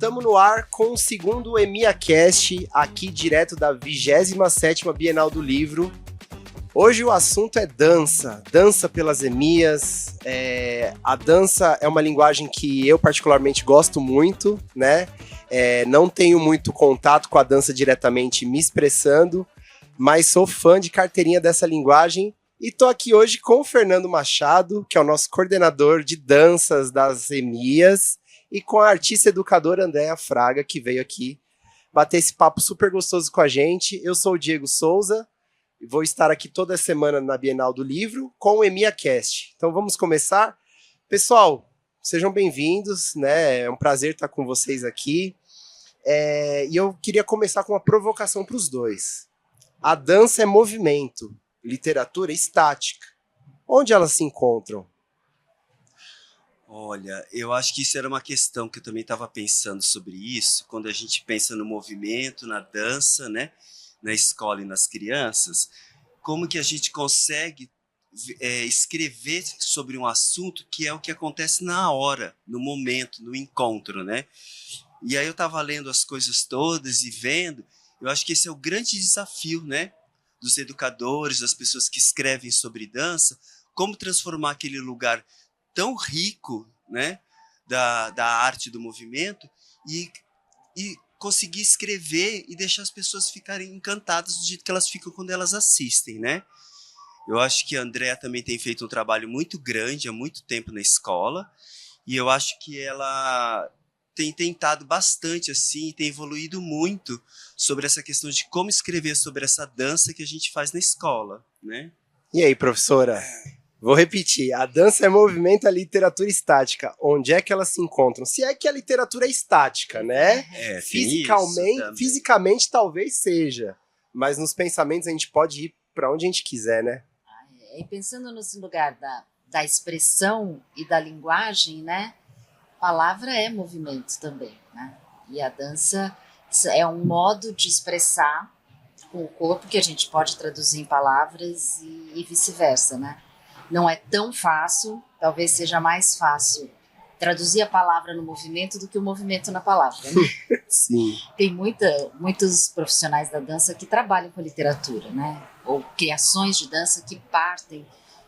Estamos no ar com o segundo EMIAcast, aqui direto da 27ª Bienal do Livro. Hoje o assunto é dança, dança pelas EMIAs. A dança é uma linguagem que eu particularmente gosto muito, né? Não tenho muito contato com a dança diretamente me expressando, mas sou fã de carteirinha dessa linguagem. E tô aqui hoje com o Fernando Machado, que é o nosso coordenador de danças das EMIAs, e com a artista educadora Andréa Fraga, que veio aqui bater esse papo super gostoso com a gente. Eu sou o Diego Souza, e vou estar aqui toda semana na Bienal do Livro com o EMIAcast. Então vamos começar? Pessoal, sejam bem-vindos, né? É um prazer estar com vocês aqui. E eu queria começar com uma provocação para os dois. A dança é movimento, literatura é estática. Onde elas se encontram? Olha, eu acho que isso era uma questão que eu também estava pensando sobre isso, quando a gente pensa no movimento, na dança, né, na escola e nas crianças, como que a gente consegue escrever sobre um assunto que é o que acontece na hora, no momento, no encontro, né? E aí eu estava lendo as coisas todas e vendo, eu acho que esse é o grande desafio, né, dos educadores, das pessoas que escrevem sobre dança, como transformar aquele lugar tão rico, né, da arte do movimento e conseguir escrever e deixar as pessoas ficarem encantadas do jeito que elas ficam quando elas assistem, né? Eu acho que a Andréa também tem feito um trabalho muito grande há muito tempo na escola e eu acho que ela tem tentado bastante assim, tem evoluído muito sobre essa questão de como escrever sobre essa dança que a gente faz na escola, né? E aí, professora? Vou repetir, a dança é movimento, a literatura estática. Onde é que elas se encontram? Se é que a literatura é estática, né? Fisicamente talvez seja, mas nos pensamentos a gente pode ir para onde a gente quiser, né? E pensando nesse lugar da expressão e da linguagem, né? Palavra é movimento também, né? E a dança é um modo de expressar com o corpo que a gente pode traduzir em palavras e vice-versa, né? Não é tão fácil, talvez seja mais fácil traduzir a palavra no movimento do que o movimento na palavra, né? Sim. Tem muitos profissionais da dança que trabalham com literatura, né? Ou criações de dança que partem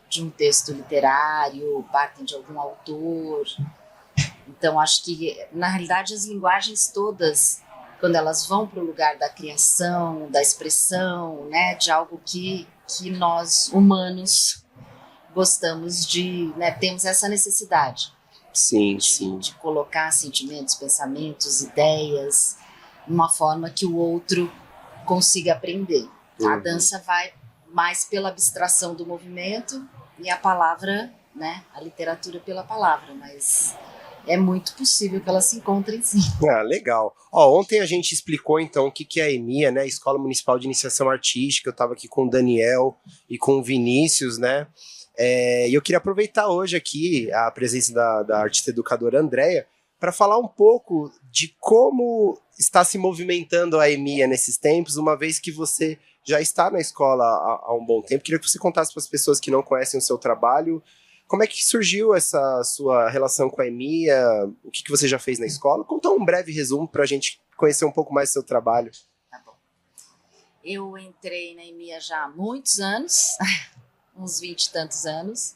de um texto literário, partem de algum autor. Então, acho que, na realidade, as linguagens todas, quando elas vão para o lugar da criação, da expressão, né, de algo que nós, humanos, gostamos de, né, temos essa necessidade de colocar sentimentos, pensamentos, ideias, uma forma que o outro consiga aprender. A dança vai mais pela abstração do movimento e a palavra, né, a literatura pela palavra, mas é muito possível que elas se encontrem sim. Ah, legal. Ontem a gente explicou então o que é a EMIA, né, Escola Municipal de Iniciação Artística. Eu estava aqui com o Daniel e com o Vinícius, né? E eu queria aproveitar hoje aqui a presença da artista educadora Andréa para falar um pouco de como está se movimentando a EMIA nesses tempos, uma vez que você já está na escola há um bom tempo. Queria que você contasse para as pessoas que não conhecem o seu trabalho, como é que surgiu essa sua relação com a EMIA, o que você já fez na escola? Conta um breve resumo para a gente conhecer um pouco mais do seu trabalho. Tá bom. Eu entrei na EMIA já há muitos anos, uns 20 e tantos anos,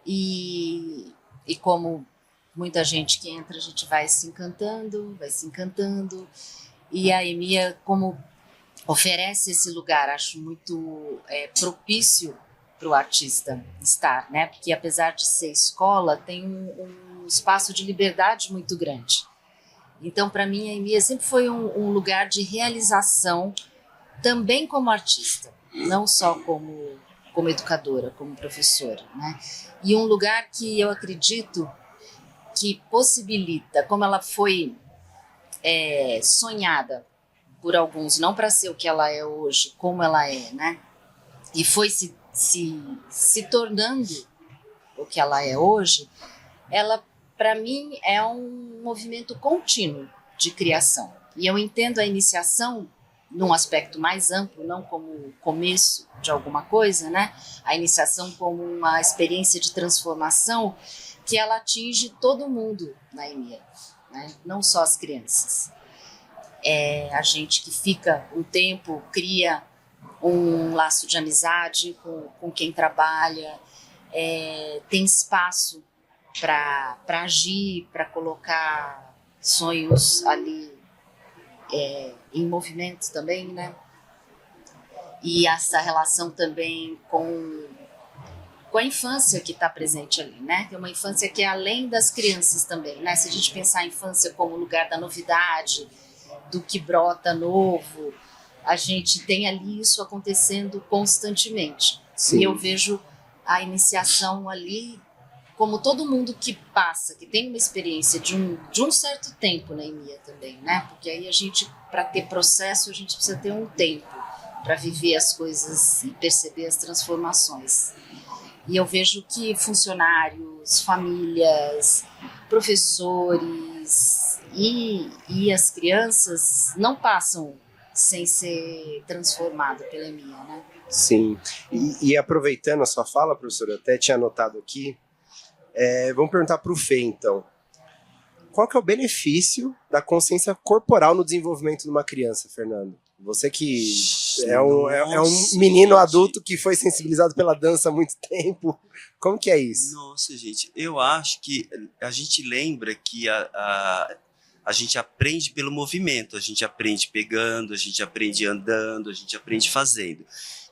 e como muita gente que entra, a gente vai se encantando, e a EMIA, como oferece esse lugar, acho muito propício para o artista estar, né? Porque apesar de ser escola, tem um espaço de liberdade muito grande. Então, para mim, a EMIA sempre foi um lugar de realização, também como artista, não só como educadora, como professora, né? E um lugar que eu acredito que possibilita, como ela foi sonhada por alguns, não para ser o que ela é hoje, como ela é, né? E foi se tornando o que ela é hoje, ela, para mim, é um movimento contínuo de criação. E eu entendo a iniciação num aspecto mais amplo, não como o começo de alguma coisa, né? A iniciação como uma experiência de transformação que ela atinge todo mundo na EMIA. né? Não só as crianças. A gente que fica um tempo, cria um laço de amizade com quem trabalha, tem espaço para agir, para colocar sonhos ali em movimento também, né? E essa relação também com a infância que está presente ali, né? Tem uma infância que é além das crianças também, né? Se a gente pensar a infância como lugar da novidade, do que brota novo, a gente tem ali isso acontecendo constantemente. Sim. E eu vejo a iniciação ali como todo mundo que passa, que tem uma experiência de um certo tempo na EMEA também, né? Porque aí a gente, para ter processo, a gente precisa ter um tempo para viver as coisas e perceber as transformações. E eu vejo que funcionários, famílias, professores e as crianças não passam sem ser transformado pela EMEA, né? Sim. E aproveitando a sua fala, professora, eu até tinha anotado aqui, vamos perguntar para o Fê, então. Qual que é o benefício da consciência corporal no desenvolvimento de uma criança, Fernando? Você que é um menino adulto que foi sensibilizado pela dança há muito tempo. Como que é isso? Nossa, gente, eu acho que a gente lembra que a gente aprende pelo movimento, a gente aprende pegando, a gente aprende andando, a gente aprende fazendo.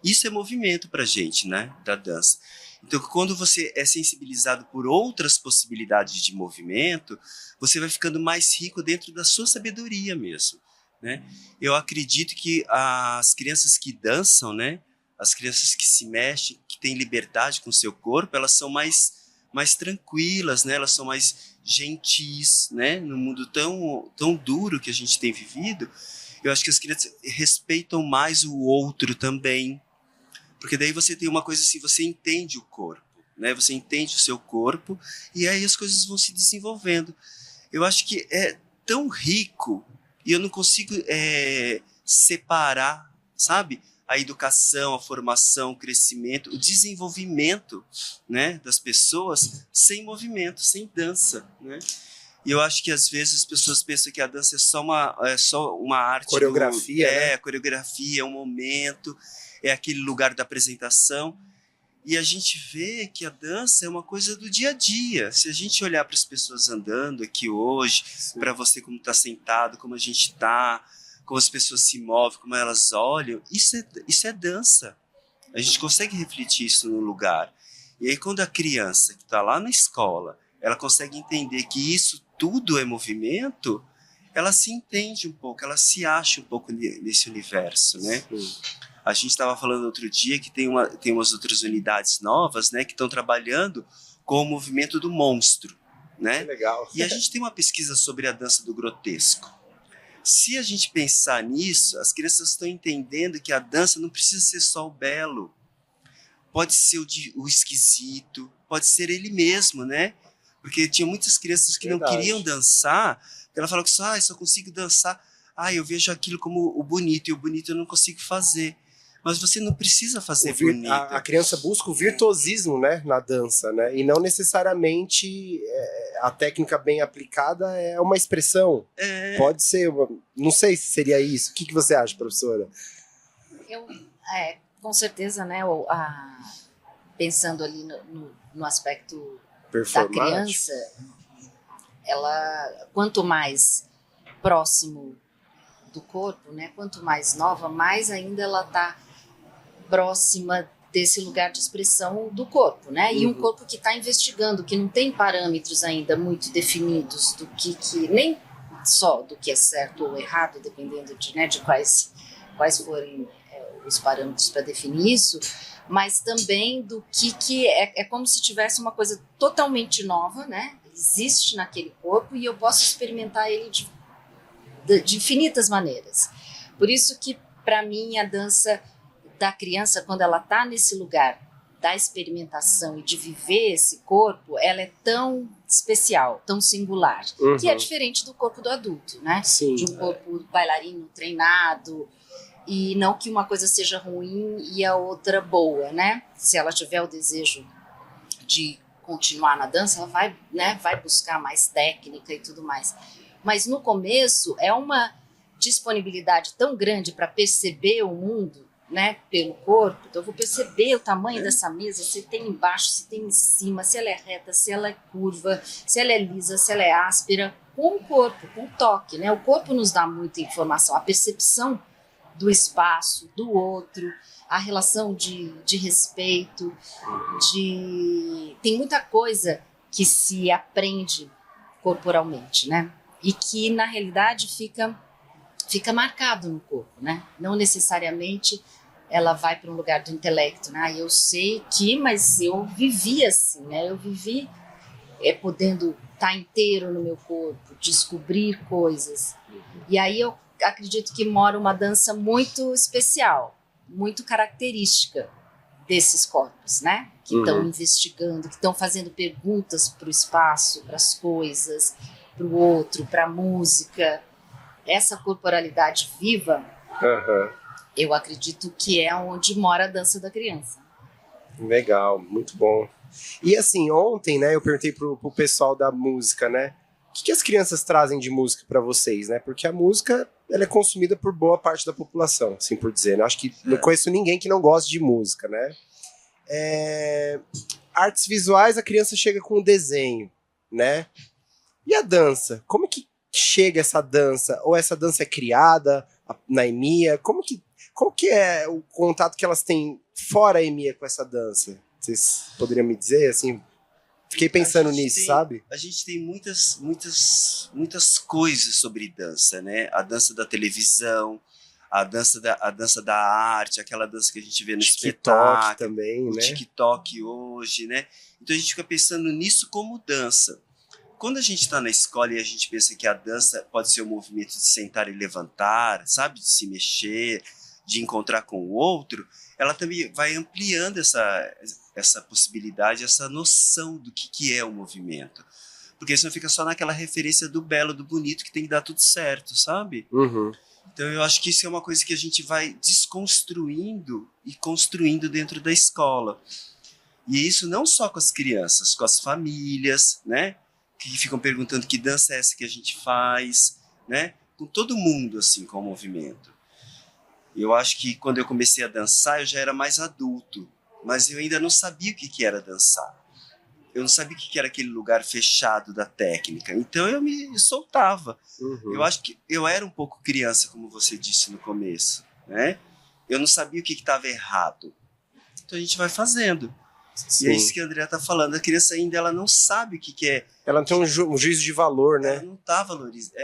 Isso é movimento pra gente, né, da dança. Então, quando você é sensibilizado por outras possibilidades de movimento, você vai ficando mais rico dentro da sua sabedoria mesmo, né? Eu acredito que as crianças que dançam, né, as crianças que se mexem, que têm liberdade com o seu corpo, elas são mais tranquilas, né? Elas são mais gentis, né? No mundo tão duro que a gente tem vivido, eu acho que as crianças respeitam mais o outro também. Porque daí você tem uma coisa assim, você entende o corpo, né? Você entende o seu corpo e aí as coisas vão se desenvolvendo. Eu acho que é tão rico e eu não consigo separar, sabe? A educação, a formação, o crescimento, o desenvolvimento, né, das pessoas sem movimento, sem dança, né? E eu acho que às vezes as pessoas pensam que a dança é só uma arte... Coreografia, né? Coreografia, é um momento, é aquele lugar da apresentação. E a gente vê que a dança é uma coisa do dia a dia. Se a gente olhar para as pessoas andando aqui hoje, para você como está sentado, como a gente está, como as pessoas se movem, como elas olham, isso é dança. A gente consegue refletir isso no lugar. E aí quando a criança que está lá na escola, ela consegue entender que isso tudo é movimento, ela se entende um pouco, ela se acha um pouco nesse universo, né? Sim. A gente estava falando outro dia que tem umas outras unidades novas, né, que estão trabalhando com o movimento do monstro, né? Que legal. E a gente tem uma pesquisa sobre a dança do grotesco. Se a gente pensar nisso, as crianças estão entendendo que a dança não precisa ser só o belo. Pode ser o esquisito, pode ser ele mesmo, né? Porque tinha muitas crianças que Verdade. não queriam dançar, porque ela falava que só consigo dançar. Eu vejo aquilo como o bonito, e o bonito eu não consigo fazer. Mas você não precisa fazer bonito. A criança busca o virtuosismo, né, na dança, né? E não necessariamente a técnica bem aplicada é uma expressão. Pode ser, não sei se seria isso. O que você acha, professora? Com certeza, né? Pensando ali no aspecto da criança, ela, quanto mais próximo do corpo, né? Quanto mais nova, mais ainda ela está próxima desse lugar de expressão do corpo, né? E um corpo que está investigando, que não tem parâmetros ainda muito definidos do que nem só do que é certo ou errado, dependendo de quais forem os parâmetros para definir isso, mas também do que é como se tivesse uma coisa totalmente nova, né? Existe naquele corpo e eu posso experimentar ele de infinitas maneiras. Por isso que, para mim, a dança da criança, quando ela está nesse lugar da experimentação e de viver esse corpo, ela é tão especial, tão singular, que é diferente do corpo do adulto, né? Sim, de um corpo bailarino, treinado, e não que uma coisa seja ruim e a outra boa, né? Se ela tiver o desejo de continuar na dança, ela vai buscar mais técnica e tudo mais. Mas no começo é uma disponibilidade tão grande para perceber o mundo, né, pelo corpo. Então eu vou perceber o tamanho dessa mesa, se tem embaixo, se tem em cima, se ela é reta, se ela é curva, se ela é lisa, se ela é áspera, com o corpo, com o toque, né? O corpo nos dá muita informação, a percepção do espaço, do outro, a relação de respeito, tem muita coisa que se aprende corporalmente, né? E que na realidade fica marcado no corpo, né? Não necessariamente ela vai para um lugar do intelecto, né? Eu sei que, mas eu vivi assim, né? Eu vivi podendo estar inteiro no meu corpo, descobrir coisas. E aí eu acredito que mora uma dança muito especial, muito característica desses corpos, né? Que estão investigando, que estão fazendo perguntas para o espaço, para as coisas, para o outro, para a música. Essa corporalidade viva, eu acredito que é onde mora a dança da criança. Legal, muito bom. E assim, ontem, né, eu perguntei pro pessoal da música, né, o que as crianças trazem de música para vocês, né? Porque a música, ela é consumida por boa parte da população, assim por dizer, né? Acho que não conheço ninguém que não goste de música, né? Artes visuais, a criança chega com o desenho, né? E a dança? Como que chega essa dança? Ou essa dança é criada na EMEA? Como que é o contato que elas têm fora a EMEA com essa dança? Vocês poderiam me dizer, assim? Fiquei pensando nisso, sabe? A gente tem muitas coisas sobre dança, né? A dança da televisão, a dança da arte, aquela dança que a gente vê no espetáculo também, o né? TikTok hoje, né? Então a gente fica pensando nisso como dança. Quando a gente está na escola e a gente pensa que a dança pode ser um movimento de sentar e levantar, sabe? De se mexer, de encontrar com o outro, ela também vai ampliando essa possibilidade, essa noção do que é o movimento. Porque senão fica só naquela referência do belo, do bonito, que tem que dar tudo certo, sabe? Então eu acho que isso é uma coisa que a gente vai desconstruindo e construindo dentro da escola. E isso não só com as crianças, com as famílias, né? Que ficam perguntando que dança é essa que a gente faz, né? Com todo mundo, assim, com o movimento. Eu acho que quando eu comecei a dançar, eu já era mais adulto, mas eu ainda não sabia o que era dançar. Eu não sabia o que era aquele lugar fechado da técnica. Então eu me soltava. Eu acho que eu era um pouco criança, como você disse no começo, né? Eu não sabia o que estava errado. Então a gente vai fazendo. Sim. E é isso que a Andrea está falando. A criança ainda ela não sabe o que é. Ela não tem um juízo de valor, né? Ela não está valorizando.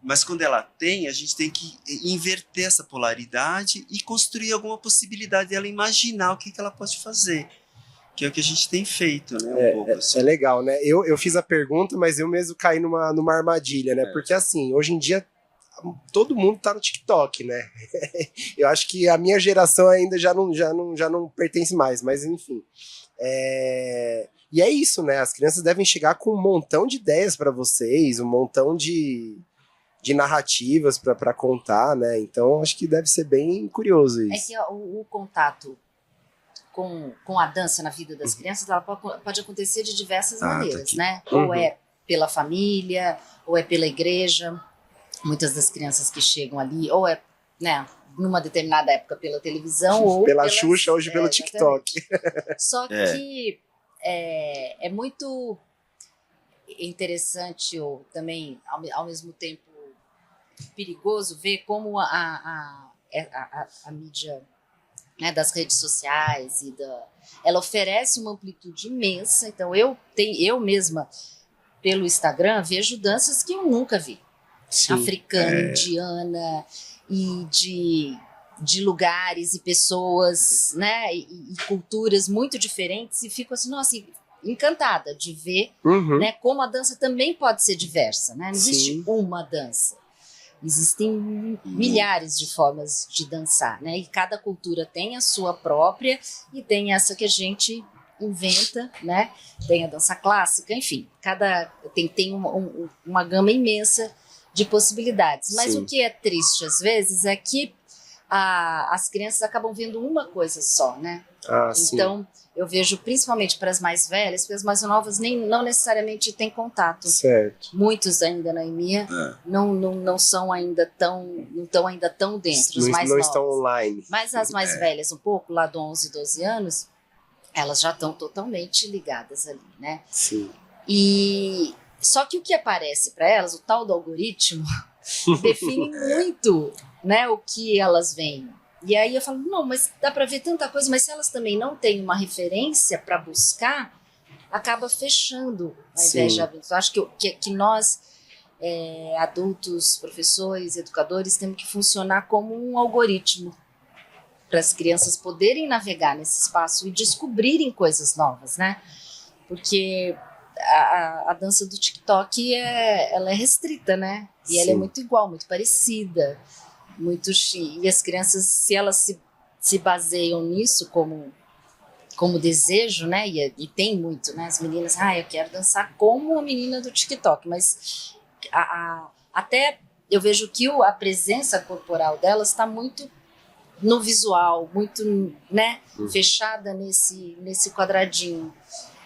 Mas quando ela tem, a gente tem que inverter essa polaridade e construir alguma possibilidade dela imaginar o que ela pode fazer. Que é o que a gente tem feito, né? Pouco, assim. É legal, né? Eu fiz a pergunta, mas eu mesmo caí numa armadilha, né? Porque assim, hoje em dia, todo mundo tá no TikTok, né? Eu acho que a minha geração ainda já não pertence mais, mas enfim. E é isso, né? As crianças devem chegar com um montão de ideias para vocês, um montão de narrativas para contar, né? Então acho que deve ser bem curioso isso. É que o contato com a dança na vida das crianças, ela pode acontecer de diversas maneiras, né? Ou é pela família, ou é pela igreja. Muitas das crianças que chegam ali, ou é, né, numa determinada época pela televisão, ou pela Xuxa, hoje pelo TikTok. Só que é muito interessante, ou também, ao mesmo tempo, perigoso ver como a mídia, né, das redes sociais ela oferece uma amplitude imensa. Então eu mesma pelo Instagram vejo danças que eu nunca vi. Sim, africana, indiana, e de lugares e pessoas, né, e culturas muito diferentes, e fico assim, nossa, encantada de ver, né, como a dança também pode ser diversa, né? Não existe uma dança. Existem milhares de formas de dançar, né? E cada cultura tem a sua própria, e tem essa que a gente inventa, né? Tem a dança clássica, enfim, tem uma gama imensa de possibilidades. Mas o que é triste às vezes é que as crianças acabam vendo uma coisa só, né? Sim. Então, eu vejo principalmente para as mais velhas, porque as mais novas não necessariamente têm contato. Certo. Muitos ainda na EMEA não são ainda não estão ainda tão dentro, os mais não novos. estão online. Mas as mais velhas um pouco, lá do 11, 12 anos, elas já estão totalmente ligadas ali, né? Sim. E só que o que aparece para elas, o tal do algoritmo, define muito, né, o que elas veem. E aí eu falo, não, mas dá para ver tanta coisa, mas se elas também não têm uma referência para buscar, acaba fechando ao invés de abrir. Eu acho que nós, adultos, professores, educadores, temos que funcionar como um algoritmo para as crianças poderem navegar nesse espaço e descobrirem coisas novas, né? Porque a dança do TikTok ela é restrita, né? E ela é muito igual, muito parecida. E as crianças, se elas se baseiam nisso como desejo, né? E tem muito, né? As meninas, eu quero dançar como a menina do TikTok, mas até eu vejo que a presença corporal delas está muito no visual, muito, né? Fechada nesse quadradinho.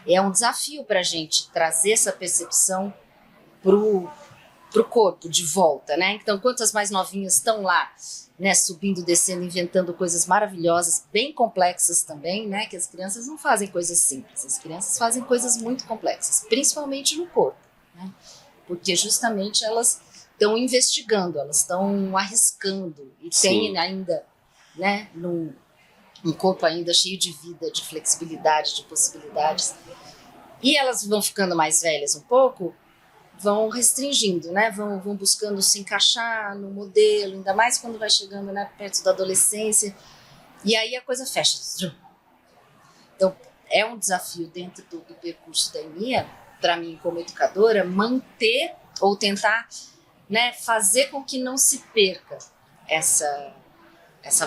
É um desafio para a gente trazer essa percepção pro corpo de volta, né? Então, quantas mais novinhas estão lá, né? Subindo, descendo, inventando coisas maravilhosas, bem complexas também, né? Que as crianças não fazem coisas simples, as crianças fazem coisas muito complexas, principalmente no corpo, né? Porque justamente elas estão investigando, elas estão arriscando e tem ainda, né? Um corpo ainda cheio de vida, de flexibilidade, de possibilidades. E elas vão ficando mais velhas um pouco, vão restringindo, né? Vão buscando se encaixar no modelo, ainda mais quando vai chegando, né, perto da adolescência. E aí a coisa fecha. Então, é um desafio dentro do percurso da EMEA, para mim como educadora, manter ou tentar, né, fazer com que não se perca essa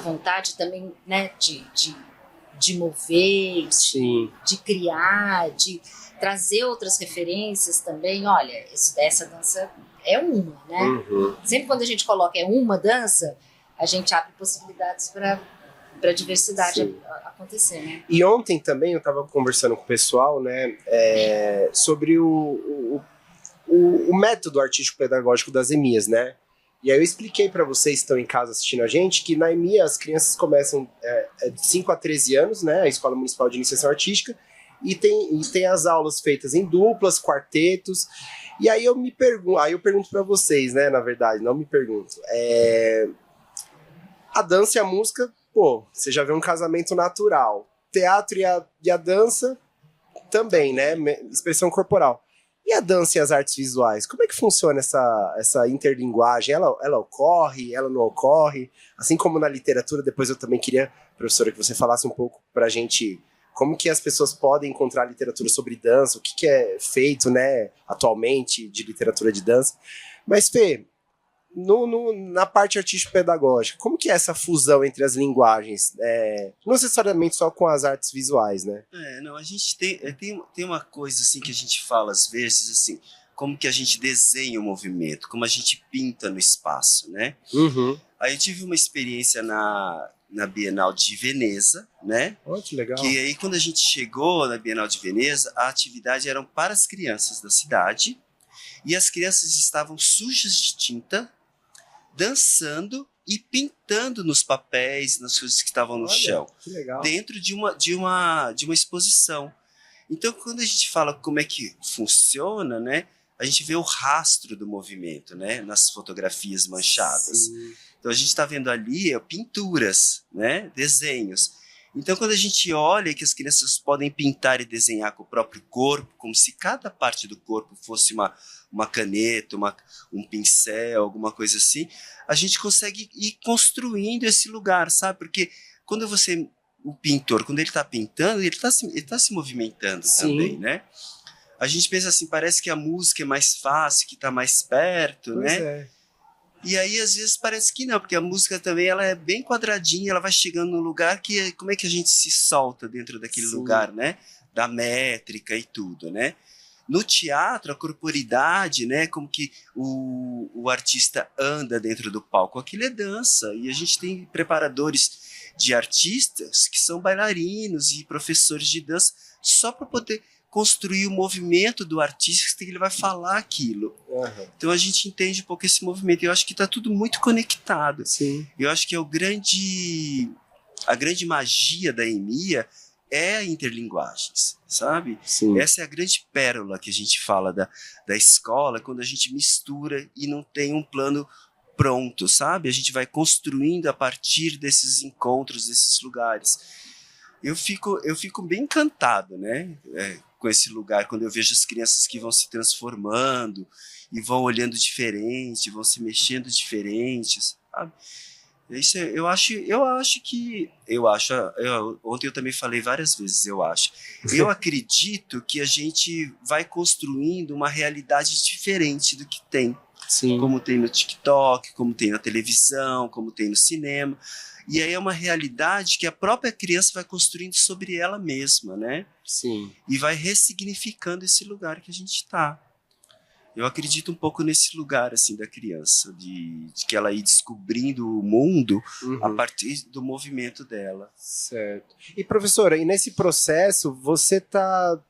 vontade também, né, de mover, de criar, de trazer outras referências também. Olha, essa dança é uma, né? Sempre quando a gente coloca uma dança, a gente abre possibilidades para a diversidade acontecer, né? E ontem também eu estava conversando com o pessoal, né, sobre o método artístico-pedagógico das EMEAs, né? E aí eu expliquei para vocês que estão em casa assistindo a gente que na EMEA as crianças começam de 5 a 13 anos, né? A Escola Municipal de Iniciação Artística, e tem as aulas feitas em duplas, quartetos. E aí eu pergunto para vocês, né? Na verdade, não me pergunto. A dança e a música, você já vê um casamento natural. Teatro e a dança também, né? Expressão corporal. E a dança e as artes visuais? Como é que funciona essa interlinguagem? Ela ocorre? Ela não ocorre? Assim como na literatura, depois eu também queria, professora, que você falasse um pouco pra gente como que as pessoas podem encontrar literatura sobre dança, o que é feito, né, atualmente de literatura de dança. Mas, Fê, na parte artístico-pedagógica, como que é essa fusão entre as linguagens? Não necessariamente só com as artes visuais, né? Não, a gente tem uma coisa assim que a gente fala às vezes, assim, como que a gente desenha o movimento, como a gente pinta no espaço, né? Aí eu tive uma experiência na Bienal de Veneza, né? Que legal. Que aí quando a gente chegou na Bienal de Veneza, a atividade era para as crianças da cidade, e as crianças estavam sujas de tinta, dançando e pintando nos papéis, nas coisas que estavam no chão, dentro de uma exposição. Então, quando a gente fala como é que funciona, né, a gente vê o rastro do movimento, né, nas fotografias manchadas. Então, a gente está vendo ali pinturas, né, desenhos. Então, quando a gente olha que as crianças podem pintar e desenhar com o próprio corpo, como se cada parte do corpo fosse uma caneta, um pincel, alguma coisa assim, a gente consegue ir construindo esse lugar, sabe? Porque quando o pintor, quando ele está pintando, ele tá se movimentando também, né? A gente pensa assim, parece que a música é mais fácil, que está mais perto, né? E aí, às vezes, parece que não, porque a música também ela é bem quadradinha, ela vai chegando num lugar que como é que a gente se solta dentro daquele lugar, né? Da métrica e tudo, né? No teatro, a corporidade, né, como que o artista anda dentro do palco, aquilo é dança. E a gente tem preparadores de artistas que são bailarinos e professores de dança só para poder construir o movimento do artista que ele vai falar aquilo. Uhum. Então a gente entende um pouco esse movimento. Eu acho que está tudo muito conectado. Sim. Eu acho que a grande magia da EMEA é a interlinguagens, sabe? Sim. Essa é a grande pérola que a gente fala da escola, quando a gente mistura e não tem um plano pronto, sabe? A gente vai construindo a partir desses encontros, desses lugares. Eu fico bem encantado, né? Com esse lugar, quando eu vejo as crianças que vão se transformando e vão olhando diferente, vão se mexendo diferentes, sabe? Isso ontem eu também falei várias vezes, eu acredito que a gente vai construindo uma realidade diferente do que tem. Sim. Como tem no TikTok, como tem na televisão, como tem no cinema. E aí é uma realidade que a própria criança vai construindo sobre ela mesma, né? Sim. E vai ressignificando esse lugar que a gente está. Eu acredito um pouco nesse lugar, assim, da criança, de que ela ir descobrindo o mundo a partir do movimento dela. Certo. E, professora, e nesse processo, você tá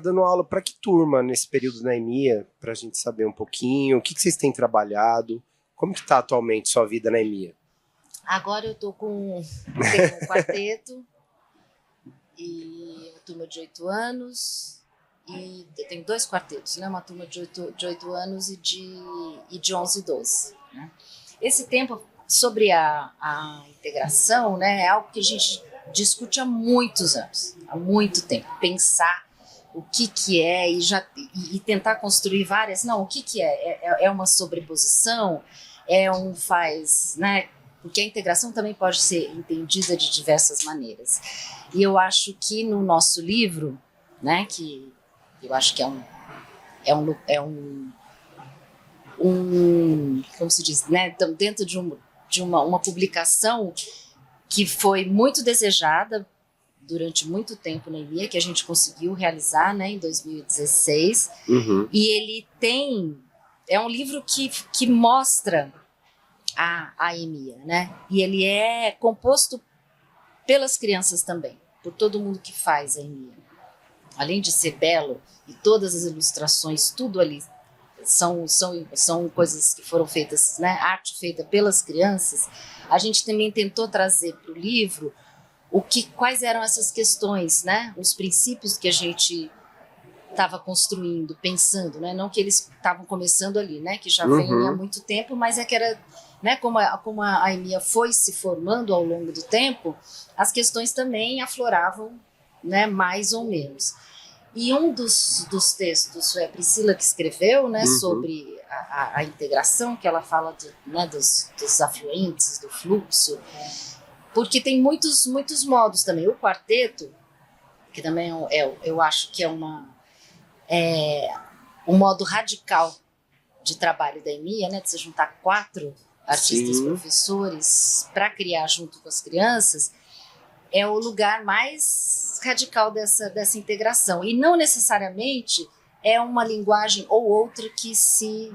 dando aula para que turma nesse período na EMEA? Para a gente saber um pouquinho, o que vocês têm trabalhado? Como que está atualmente sua vida na EMEA? Agora eu tô tenho um quarteto e uma turma de 8 anos. E eu tenho 2 quartetos, né? Uma turma de 8 anos e de 11 e 12. Né? Esse tempo sobre a integração, né, é algo que a gente discute há muitos anos, há muito tempo. Pensar o que é e tentar construir várias... Não, o que é? É uma sobreposição? É um faz... Né? Porque a integração também pode ser entendida de diversas maneiras. E eu acho que no nosso livro, né, que eu acho que como se diz, né? Dentro de uma publicação que foi muito desejada durante muito tempo na EMEA, que a gente conseguiu realizar, né, em 2016. E ele é um livro que mostra a EMEA, né? E ele é composto pelas crianças também, por todo mundo que faz a EMEA. Além de ser belo, e todas as ilustrações, tudo ali são coisas que foram feitas, né, arte feita pelas crianças, a gente também tentou trazer para o livro quais eram essas questões, né, os princípios que a gente estava construindo, pensando, né, não que eles estavam começando ali, né, que já vem há muito tempo, mas é que era, né, como a EMEA foi se formando ao longo do tempo, as questões também afloravam, né, mais ou menos. E um dos textos foi a Priscila que escreveu, né, sobre a integração, que ela fala né, dos afluentes, do fluxo, porque tem muitos modos também. O quarteto, que também eu acho que é um modo radical de trabalho da EMEA, né, de se juntar 4 artistas, professores, para criar junto com as crianças, é o lugar mais radical dessa integração. E não necessariamente é uma linguagem ou outra que se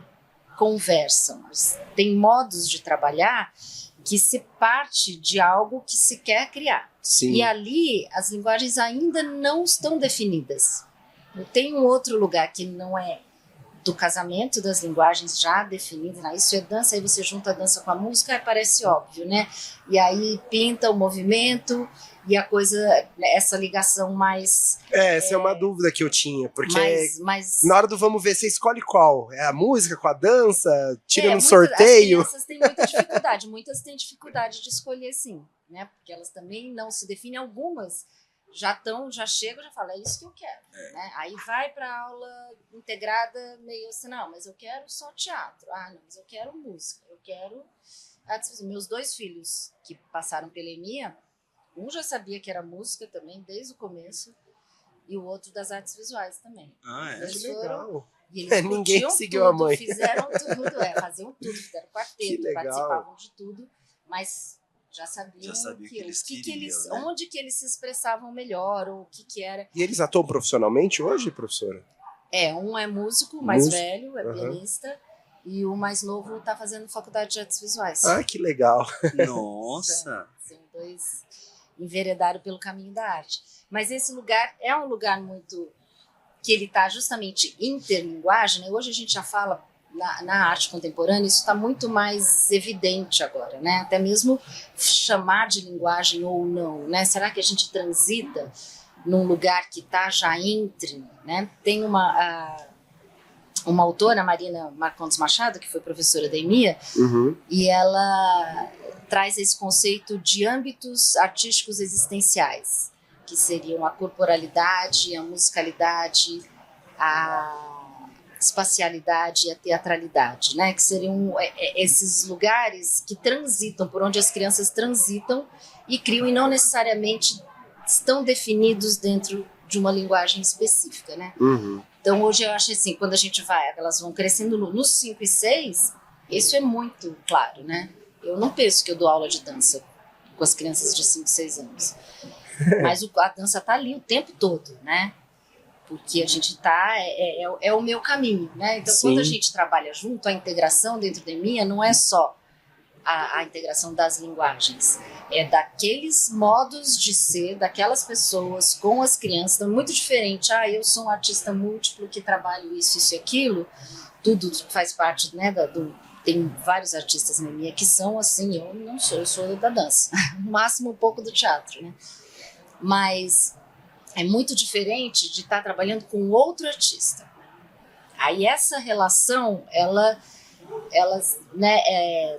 conversam. Tem modos de trabalhar que se parte de algo que se quer criar. Sim. E ali as linguagens ainda não estão definidas. Tem um outro lugar que não é do casamento das linguagens já definidas, né? Isso é dança, aí você junta a dança com a música, parece óbvio, né? E aí pinta o movimento e a coisa, essa ligação mais... Essa é uma dúvida que eu tinha, porque mais na hora do vamos ver, você escolhe qual? É a música com a dança? Tira no sorteio? As crianças têm muita dificuldade, muitas têm dificuldade de escolher, sim, né? Porque elas também não se definem, algumas já chegam, já falam, é isso que eu quero. Né? Aí vai para aula integrada meio assim, não, mas eu quero só teatro. Ah, não, mas eu quero música, eu quero... Meus 2 filhos que passaram pela EMEA, um já sabia que era música também, desde o começo, e o outro das artes visuais também. Que legal. E eles ninguém seguiu tudo, a mãe. Fizeram tudo, faziam tudo, fizeram quarteto, participavam de tudo, mas... Já sabiam que eles queriam, né? Onde que eles se expressavam melhor, ou o que era. E eles atuam profissionalmente hoje, professora? Um é músico, o mais Músico, velho, é pianista, e o mais novo está fazendo faculdade de artes visuais. Ah, que legal. Nossa! São dois enveredaram pelo caminho da arte. Mas esse lugar é um lugar muito... que ele está justamente interlinguagem, né? Hoje a gente já fala na arte contemporânea, isso está muito mais evidente agora, né? Até mesmo chamar de linguagem ou não, né? Será que a gente transita num lugar que está já entre, né? Tem uma autora, Marina Marcondes Machado, que foi professora da EMIA, e ela traz esse conceito de âmbitos artísticos existenciais, que seriam a corporalidade, a musicalidade, a espacialidade e a teatralidade, né? Que seriam esses lugares que transitam, por onde as crianças transitam e criam, e não necessariamente estão definidos dentro de uma linguagem específica, né? Então hoje eu acho assim, quando a gente vai, elas vão crescendo nos 5 e 6, isso é muito claro, né? Eu não penso que eu dou aula de dança com as crianças de 5, 6 anos, mas a dança está ali o tempo todo, né? Porque a gente tá, é o meu caminho, né? Então, Sim. Quando a gente trabalha junto, a integração dentro da EMIA não é só a integração das linguagens, é daqueles modos de ser, daquelas pessoas com as crianças, então, muito diferente. Eu sou um artista múltiplo que trabalho isso e aquilo, tudo faz parte, né, tem vários artistas na EMIA que são assim, eu não sou, eu sou da dança, no máximo um pouco do teatro, né? Mas é muito diferente de estar trabalhando com outro artista. Aí essa relação,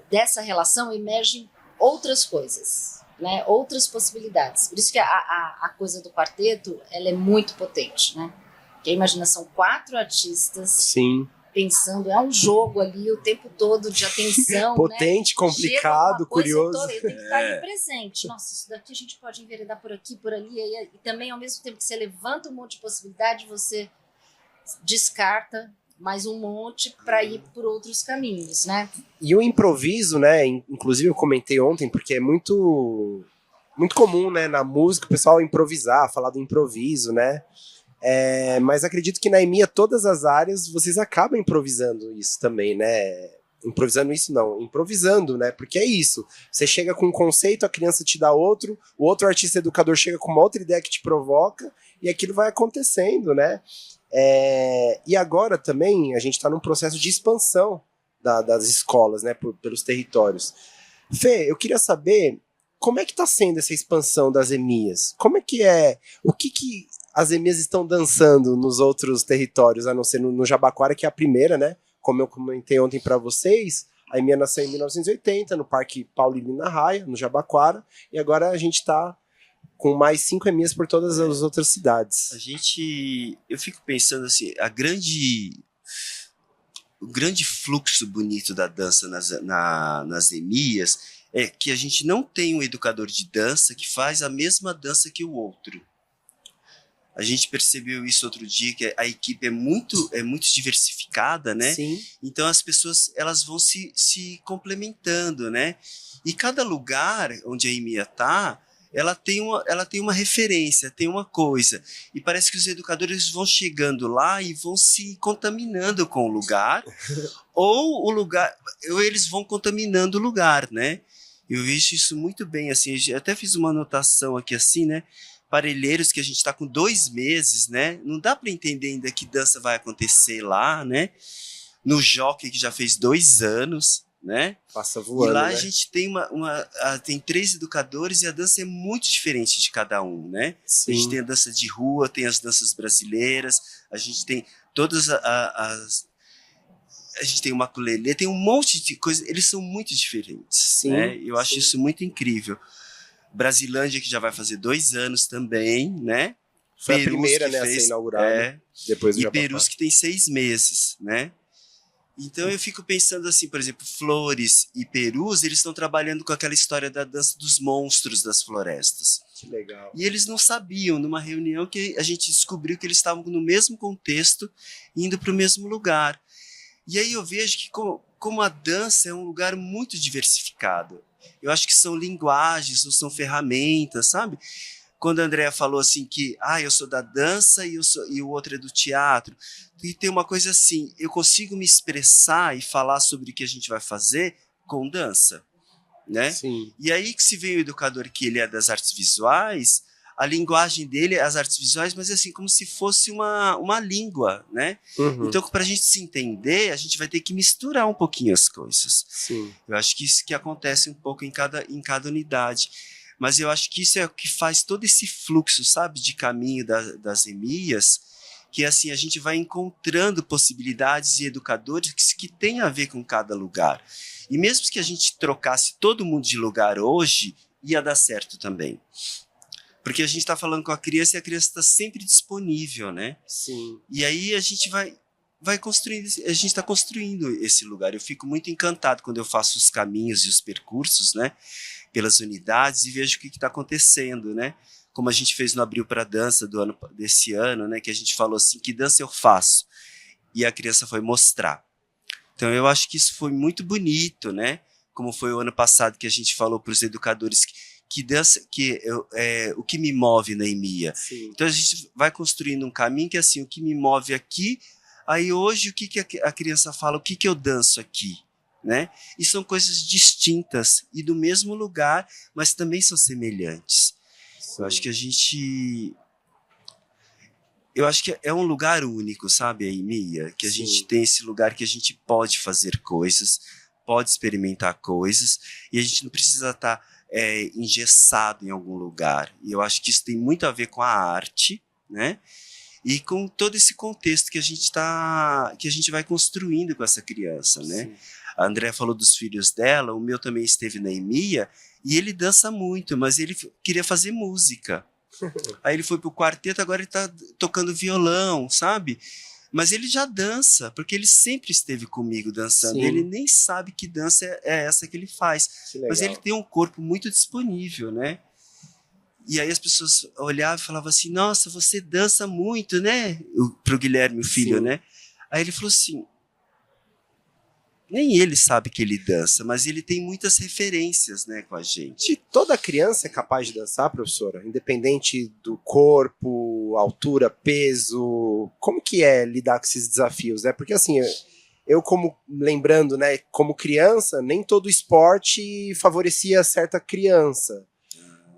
dessa relação emergem outras coisas, né? Outras possibilidades. Por isso que a coisa do quarteto, ela é muito potente, né? Porque imagina, são 4 artistas. Sim. Pensando, é um jogo ali o tempo todo de atenção, potente, né? complicado, curioso. Eu tenho que estar ali presente. Nossa, isso daqui a gente pode enveredar por aqui, por ali, e também ao mesmo tempo que você levanta um monte de possibilidade, você descarta mais um monte para ir por outros caminhos, né? E o improviso, né? Inclusive eu comentei ontem, porque é muito comum, né? Na música o pessoal improvisar, falar do improviso, né? Mas acredito que na EMIA, todas as áreas, vocês acabam improvisando isso também, né? Improvisando, né? Porque é isso. Você chega com um conceito, a criança te dá outro, o outro artista educador chega com uma outra ideia que te provoca, e aquilo vai acontecendo, né? E agora também a gente está num processo de expansão das escolas, né? Pelos territórios. Fê, eu queria saber como é que está sendo essa expansão das EMIAs? Como é que é? O que as EMIAs estão dançando nos outros territórios, a não ser no Jabaquara, que é a primeira, né? Como eu comentei ontem para vocês, a EMIA nasceu em 1980, no Parque Paulino Raia, no Jabaquara, e agora a gente está com mais 5 EMIAs por todas as outras cidades. Eu fico pensando assim, o grande fluxo bonito da dança nas EMIAs é que a gente não tem um educador de dança que faz a mesma dança que o outro. A gente percebeu isso outro dia, que a equipe é muito diversificada, né? Sim. Então as pessoas elas vão se complementando, né? E cada lugar onde a EMIA está, ela tem uma referência, tem uma coisa. E parece que os educadores vão chegando lá e vão se contaminando com o lugar, ou eles vão contaminando o lugar, né? Eu vejo isso muito bem, assim, eu até fiz uma anotação aqui assim, né? Parelheiros, que a gente está com 2 meses, né? Não dá para entender ainda que dança vai acontecer lá, né? No Jockey, que já fez 2 anos, né? Passa voando, e lá, né? A gente tem tem 3 educadores e a dança é muito diferente de cada um, né? Sim. A gente tem a dança de rua, tem as danças brasileiras, a gente tem todas a gente tem o maculelê, tem um monte de coisas, eles são muito diferentes. Sim, né? Eu acho isso muito incrível. Brasilândia, que já vai fazer 2 anos também, né? Foi Perus, a primeira, que né, fez, a ser inaugurada. Depois do e Jabaquara. Perus, que tem 6 meses, né? Então eu fico pensando assim, por exemplo, Flores e Perus, eles estão trabalhando com aquela história da dança dos monstros das florestas. Que legal. E eles não sabiam, numa reunião que a gente descobriu que eles estavam no mesmo contexto, indo para o mesmo lugar. E aí eu vejo que como a dança é um lugar muito diversificado. Eu acho que são linguagens, ou são ferramentas, sabe? quando a Andrea falou assim que eu sou da dança e o outro é do teatro, e tem uma coisa assim, eu consigo me expressar e falar sobre o que a gente vai fazer com dança, né? Sim. E aí que se vem o educador que ele é das artes visuais, a linguagem dele é as artes visuais, mas assim, como se fosse uma língua, né? Uhum. Então, para a gente se entender, a gente vai ter que misturar um pouquinho as coisas. Sim. Eu acho que isso que acontece um pouco em cada unidade. Mas eu acho que isso é o que faz todo esse fluxo, sabe, de caminho das EMIAs, que assim, a gente vai encontrando possibilidades e educadores que têm a ver com cada lugar. E mesmo que a gente trocasse todo mundo de lugar hoje, ia dar certo também. Porque a gente está falando com a criança e a criança está sempre disponível, né? Sim. E aí a gente vai construindo, a gente está construindo esse lugar. Eu fico muito encantado quando eu faço os caminhos e os percursos, né? Pelas unidades e vejo o que está acontecendo, né? Como a gente fez no Abril para Dança desse ano, né? Que a gente falou assim, que dança eu faço? E a criança foi mostrar. Então eu acho que isso foi muito bonito, né? Como foi o ano passado que a gente falou para os educadores que dança, o que me move na EMIA. Sim. Então a gente vai construindo um caminho que assim, o que me move aqui, aí hoje o que a criança fala, o que eu danço aqui, né? E são coisas distintas e do mesmo lugar, mas também são semelhantes. Sim. Eu acho que é um lugar único, sabe, a EMIA? Que a Sim. gente tem esse lugar que a gente pode fazer coisas, pode experimentar coisas, e a gente não precisa estar engessado em algum lugar. E eu acho que isso tem muito a ver com a arte, né? E com todo esse contexto que a gente vai construindo com essa criança, né? Sim. A Andrea falou dos filhos dela, o meu também esteve na EMIA, e ele dança muito, mas ele queria fazer música. Aí ele foi pro quarteto, agora ele tá tocando violão, sabe? Mas ele já dança, porque ele sempre esteve comigo dançando. Sim. Ele nem sabe que dança é essa que ele faz. Que legal. Mas ele tem um corpo muito disponível, né? E aí as pessoas olhavam e falavam assim, nossa, você dança muito, né? Pro Guilherme, o filho, Sim. né? Aí ele falou assim, nem ele sabe que ele dança, mas ele tem muitas referências, né, com a gente. E toda criança é capaz de dançar, professora? Independente do corpo, altura, peso. Como que é lidar com esses desafios, né? Porque assim, eu como lembrando, né, como criança, nem todo esporte favorecia certa criança.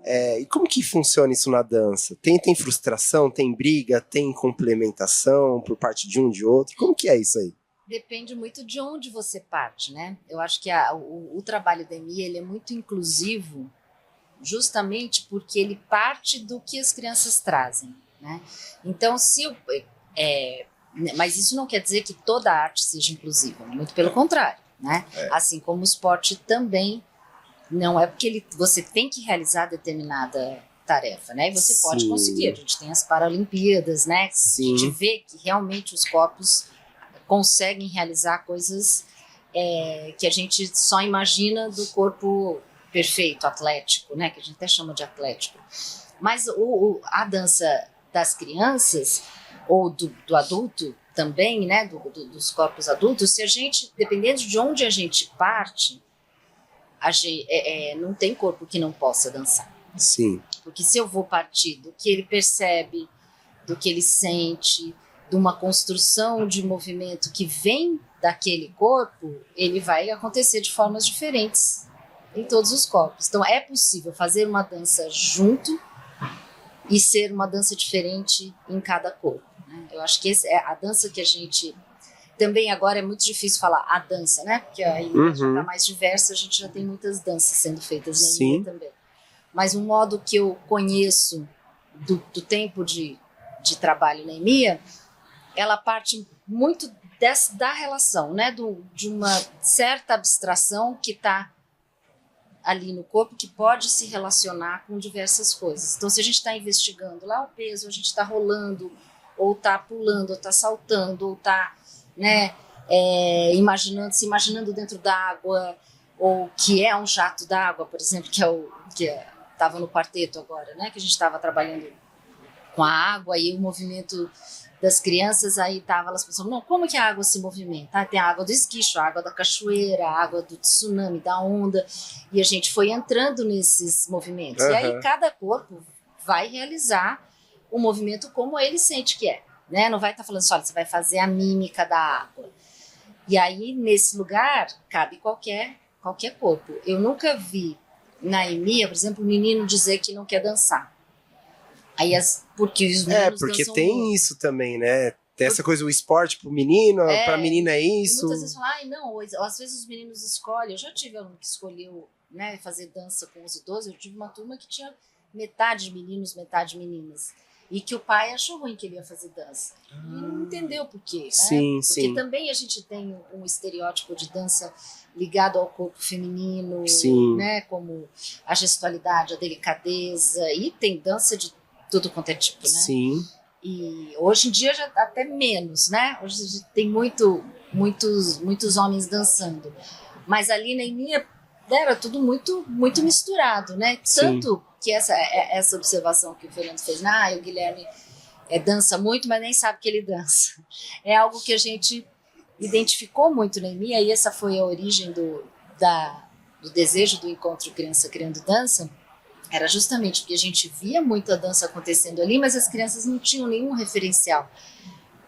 E como que funciona isso na dança? Tem frustração, tem briga, tem complementação por parte de um de outro? Como que é isso aí? Depende muito de onde você parte, né? Eu acho que o trabalho da EMIA ele é muito inclusivo justamente porque ele parte do que as crianças trazem, né? Então, mas isso não quer dizer que toda a arte seja inclusiva, muito pelo contrário, né? Assim como o esporte também não é porque você tem que realizar determinada tarefa, né? E você pode Sim. conseguir. A gente tem as Paralimpíadas, né? Sim. A gente vê que realmente os corpos conseguem realizar coisas que a gente só imagina do corpo perfeito, atlético, né? Que a gente até chama de atlético. Mas a dança das crianças ou do adulto também, né? Dos corpos adultos, se a gente, dependendo de onde a gente parte, não tem corpo que não possa dançar. Sim. Porque se eu vou partir do que ele percebe, do que ele sente, de uma construção de movimento que vem daquele corpo, ele vai acontecer de formas diferentes em todos os corpos. Então é possível fazer uma dança junto e ser uma dança diferente em cada corpo, né? Eu acho que essa é a dança que a gente... Também agora é muito difícil falar a dança, né? Porque aí já está mais diversa, a gente já tem muitas danças sendo feitas na EMIA também. Mas um modo que eu conheço do tempo de trabalho na EMIA, ela parte muito da relação, né? De uma certa abstração que está ali no corpo, que pode se relacionar com diversas coisas. Então, se a gente está investigando lá o peso, a gente está rolando, ou está pulando, ou está saltando, ou está, né, se imaginando dentro d'água, ou que é um jato d'água, por exemplo, que estava no quarteto agora, né? Que a gente estava trabalhando com a água e o movimento das crianças, aí tava elas pensando, não, como que a água se movimenta? Tem a água do esguicho, a água da cachoeira, a água do tsunami, da onda, e a gente foi entrando nesses movimentos. E aí cada corpo vai realizar o movimento como ele sente que é, né? Não vai estar falando assim, olha, você vai fazer a mímica da água. E aí, nesse lugar, cabe qualquer corpo. Eu nunca vi na EMEA, por exemplo, um menino dizer que não quer dançar. Aí, porque os meninos porque dançam tem muito. isso também, né? Tem essa coisa, o esporte pro menino, pra menina é isso. Muitas vezes falam, não, ou às vezes os meninos escolhem. Eu já tive aluno que escolheu, né, fazer dança com os idosos. Eu tive uma turma que tinha metade meninos, metade meninas. E que o pai achou ruim que ele ia fazer dança. E não entendeu por quê, né? Sim, Porque também a gente tem um estereótipo de dança ligado ao corpo feminino, né? Como a gestualidade, a delicadeza. E tem dança de tudo quanto é tipo, né? Sim. E hoje em dia já até menos, né? Hoje tem muitos homens dançando. Mas ali na EMEA era tudo muito misturado, né? Tanto que essa observação que o Fernando fez, o Guilherme dança muito, mas nem sabe que ele dança. É algo que a gente identificou muito na EMEA, e essa foi a origem do desejo do encontro Criança Criando Dança. Era justamente porque a gente via muita dança acontecendo ali, mas as crianças não tinham nenhum referencial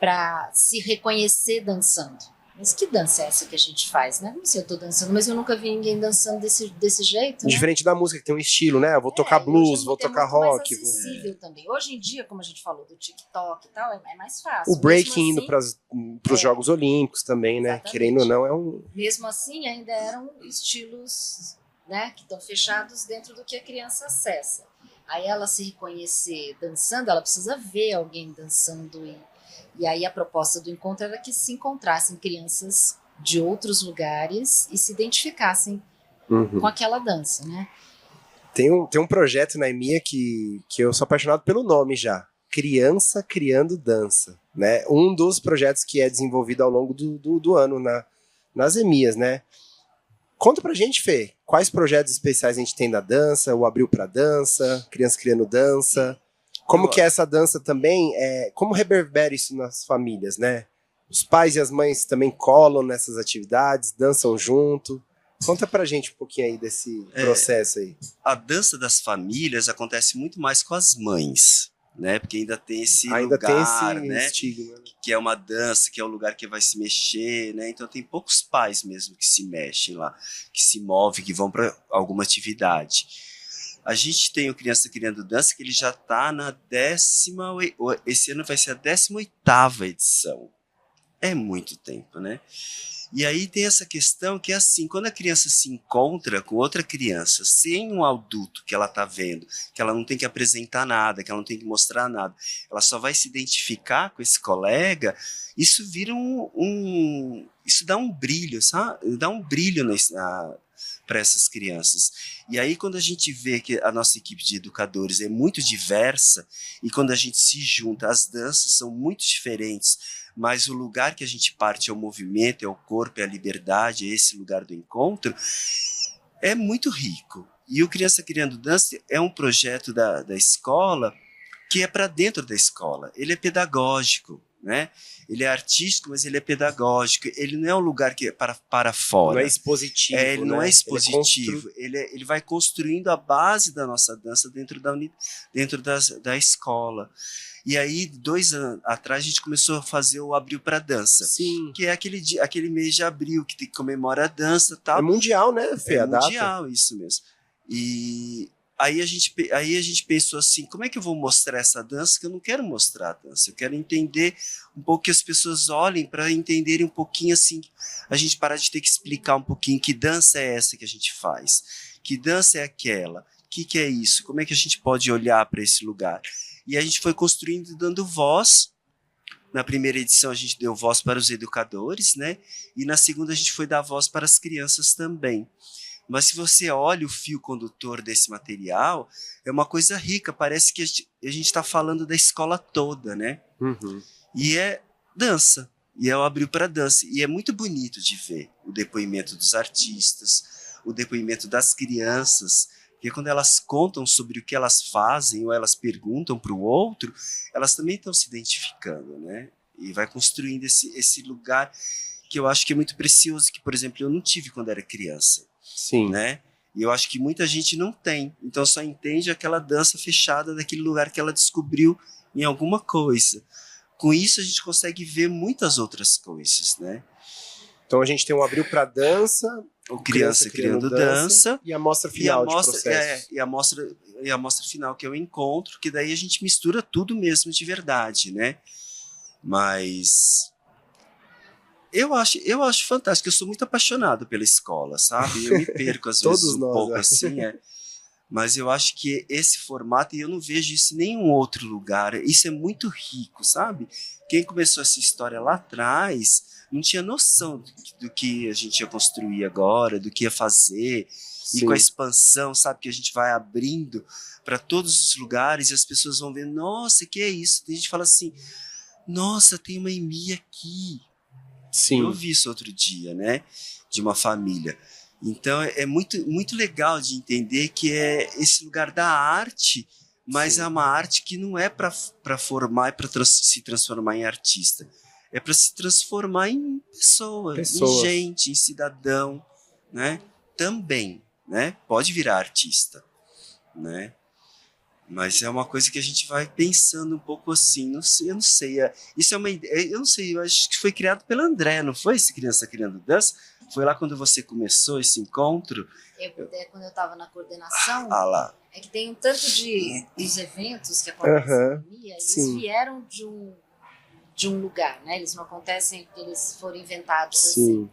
para se reconhecer dançando. Mas que dança é essa que a gente faz, né? Não sei, eu tô dançando, mas eu nunca vi ninguém dançando desse jeito, né? Diferente da música, que tem um estilo, né? Eu vou tocar blues, vou tocar rock. É mais acessível também. Hoje em dia, como a gente falou do TikTok e tal, é mais fácil. O breaking assim, indo pros Jogos Olímpicos também, né? Exatamente. Querendo ou não, é um... Mesmo assim, ainda eram estilos, né, que estão fechados dentro do que a criança acessa. Aí ela se reconhecer dançando, ela precisa ver alguém dançando. E aí a proposta do encontro era que se encontrassem crianças de outros lugares e se identificassem com aquela dança, né? Tem um projeto na EMEA que eu sou apaixonado pelo nome já. Criança Criando Dança, né? Um dos projetos que é desenvolvido ao longo do ano nas EMEAs, né? Conta pra gente, Fê, quais projetos especiais a gente tem da dança, o Abril pra Dança, Criança Criando Dança, como que é essa dança também, como reverbera isso nas famílias, né? Os pais e as mães também colam nessas atividades, dançam junto. Conta pra gente um pouquinho aí desse processo aí. A dança das famílias acontece muito mais com as mães, né? Porque ainda tem esse lugar, tem esse né? estigma. Que é uma dança, que é o lugar que vai se mexer, né? Então tem poucos pais mesmo que se mexem lá, que se movem, que vão para alguma atividade. A gente tem o Criança Criando Dança, que ele já está na esse ano vai ser a 18ª edição. É muito tempo, né? E aí tem essa questão que é assim, quando a criança se encontra com outra criança, sem um adulto que ela está vendo, que ela não tem que apresentar nada, que ela não tem que mostrar nada, ela só vai se identificar com esse colega, isso vira isso dá um brilho, sabe? Dá um brilho para essas crianças. E aí quando a gente vê que a nossa equipe de educadores é muito diversa, e quando a gente se junta, as danças são muito diferentes, mas o lugar que a gente parte é o movimento, é o corpo, é a liberdade, é esse lugar do encontro, é muito rico. E o Criança Criando Dança é um projeto da escola que é para dentro da escola. Ele é pedagógico, né? Ele é artístico, mas ele é pedagógico. Ele não é um lugar que é para fora. Não é expositivo, ele não é expositivo. Ele Ele vai construindo a base da nossa dança dentro da escola. E aí, 2 anos atrás, a gente começou a fazer o Abril para Dança. Sim. Que é aquele mês de abril que comemora a dança e tal. É mundial, né, Fê? É mundial, isso mesmo. E aí a gente pensou assim, como é que eu vou mostrar essa dança? Que eu não quero mostrar a dança. Eu quero entender um pouco, que as pessoas olhem para entenderem um pouquinho assim, a gente parar de ter que explicar um pouquinho que dança é essa que a gente faz. Que dança é aquela? O que é isso? Como é que a gente pode olhar para esse lugar? E a gente foi construindo e dando voz. Na primeira edição a gente deu voz para os educadores, né? E na segunda a gente foi dar voz para as crianças também. Mas se você olha o fio condutor desse material, é uma coisa rica, parece que a gente está falando da escola toda, né? Uhum. E é dança, e é o Abril para Dança. E é muito bonito de ver o depoimento dos artistas, o depoimento das crianças, porque quando elas contam sobre o que elas fazem ou elas perguntam para o outro, elas também estão se identificando, né? E vai construindo esse lugar que eu acho que é muito precioso, que, por exemplo, eu não tive quando era criança. Sim. Né? E eu acho que muita gente não tem, então só entende aquela dança fechada daquele lugar que ela descobriu em alguma coisa. Com isso a gente consegue ver muitas outras coisas, né? Então a gente tem um abril para dança, O Criança Criando Dança e a mostra final de processos. e a mostra final, que é o encontro, que daí a gente mistura tudo mesmo de verdade, né? Mas eu acho fantástico, eu sou muito apaixonado pela escola, sabe? Eu me perco às vezes um pouco assim, mas eu acho que esse formato, e eu não vejo isso em nenhum outro lugar, isso é muito rico, sabe? Quem começou essa história lá atrás não tinha noção do que a gente ia construir agora, do que ia fazer, Sim. e com a expansão, sabe, que a gente vai abrindo para todos os lugares e as pessoas vão ver, nossa, que é isso? Tem gente que fala assim, nossa, tem uma EMI aqui. Sim. Eu vi isso outro dia, né, de uma família. Então é muito, muito legal de entender que é esse lugar da arte, mas Sim. é uma arte que não é para formar e para se transformar em artista. É para se transformar em pessoa, em gente, em cidadão, né? Também, né? Pode virar artista, né? Mas é uma coisa que a gente vai pensando um pouco assim, não sei, eu não sei, isso é uma ideia, eu não sei, eu acho que foi criado pelo André, não foi esse Criança Criando Dança? Foi lá quando você começou esse encontro? Quando eu estava na coordenação, lá. É que tem um tanto dos eventos que acontecem na academia, eles Sim. vieram de um lugar, né? Eles não acontecem porque eles foram inventados Sim. assim.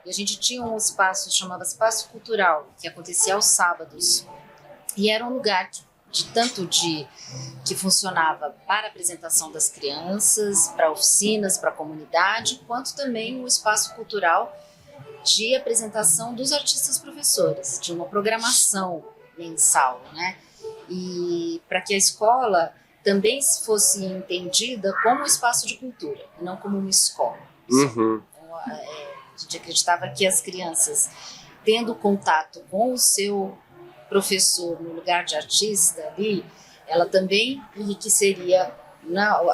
E a gente tinha um espaço, chamava Espaço Cultural, que acontecia aos sábados. E era um lugar que funcionava para a apresentação das crianças, para oficinas, para a comunidade, quanto também um espaço cultural de apresentação dos artistas professores, de uma programação mensal, né? E para que a escola também fosse entendida como um espaço de cultura, não como uma escola. Uhum. Então, a gente acreditava que as crianças, tendo contato com o seu professor no lugar de artista ali, ela também enriqueceria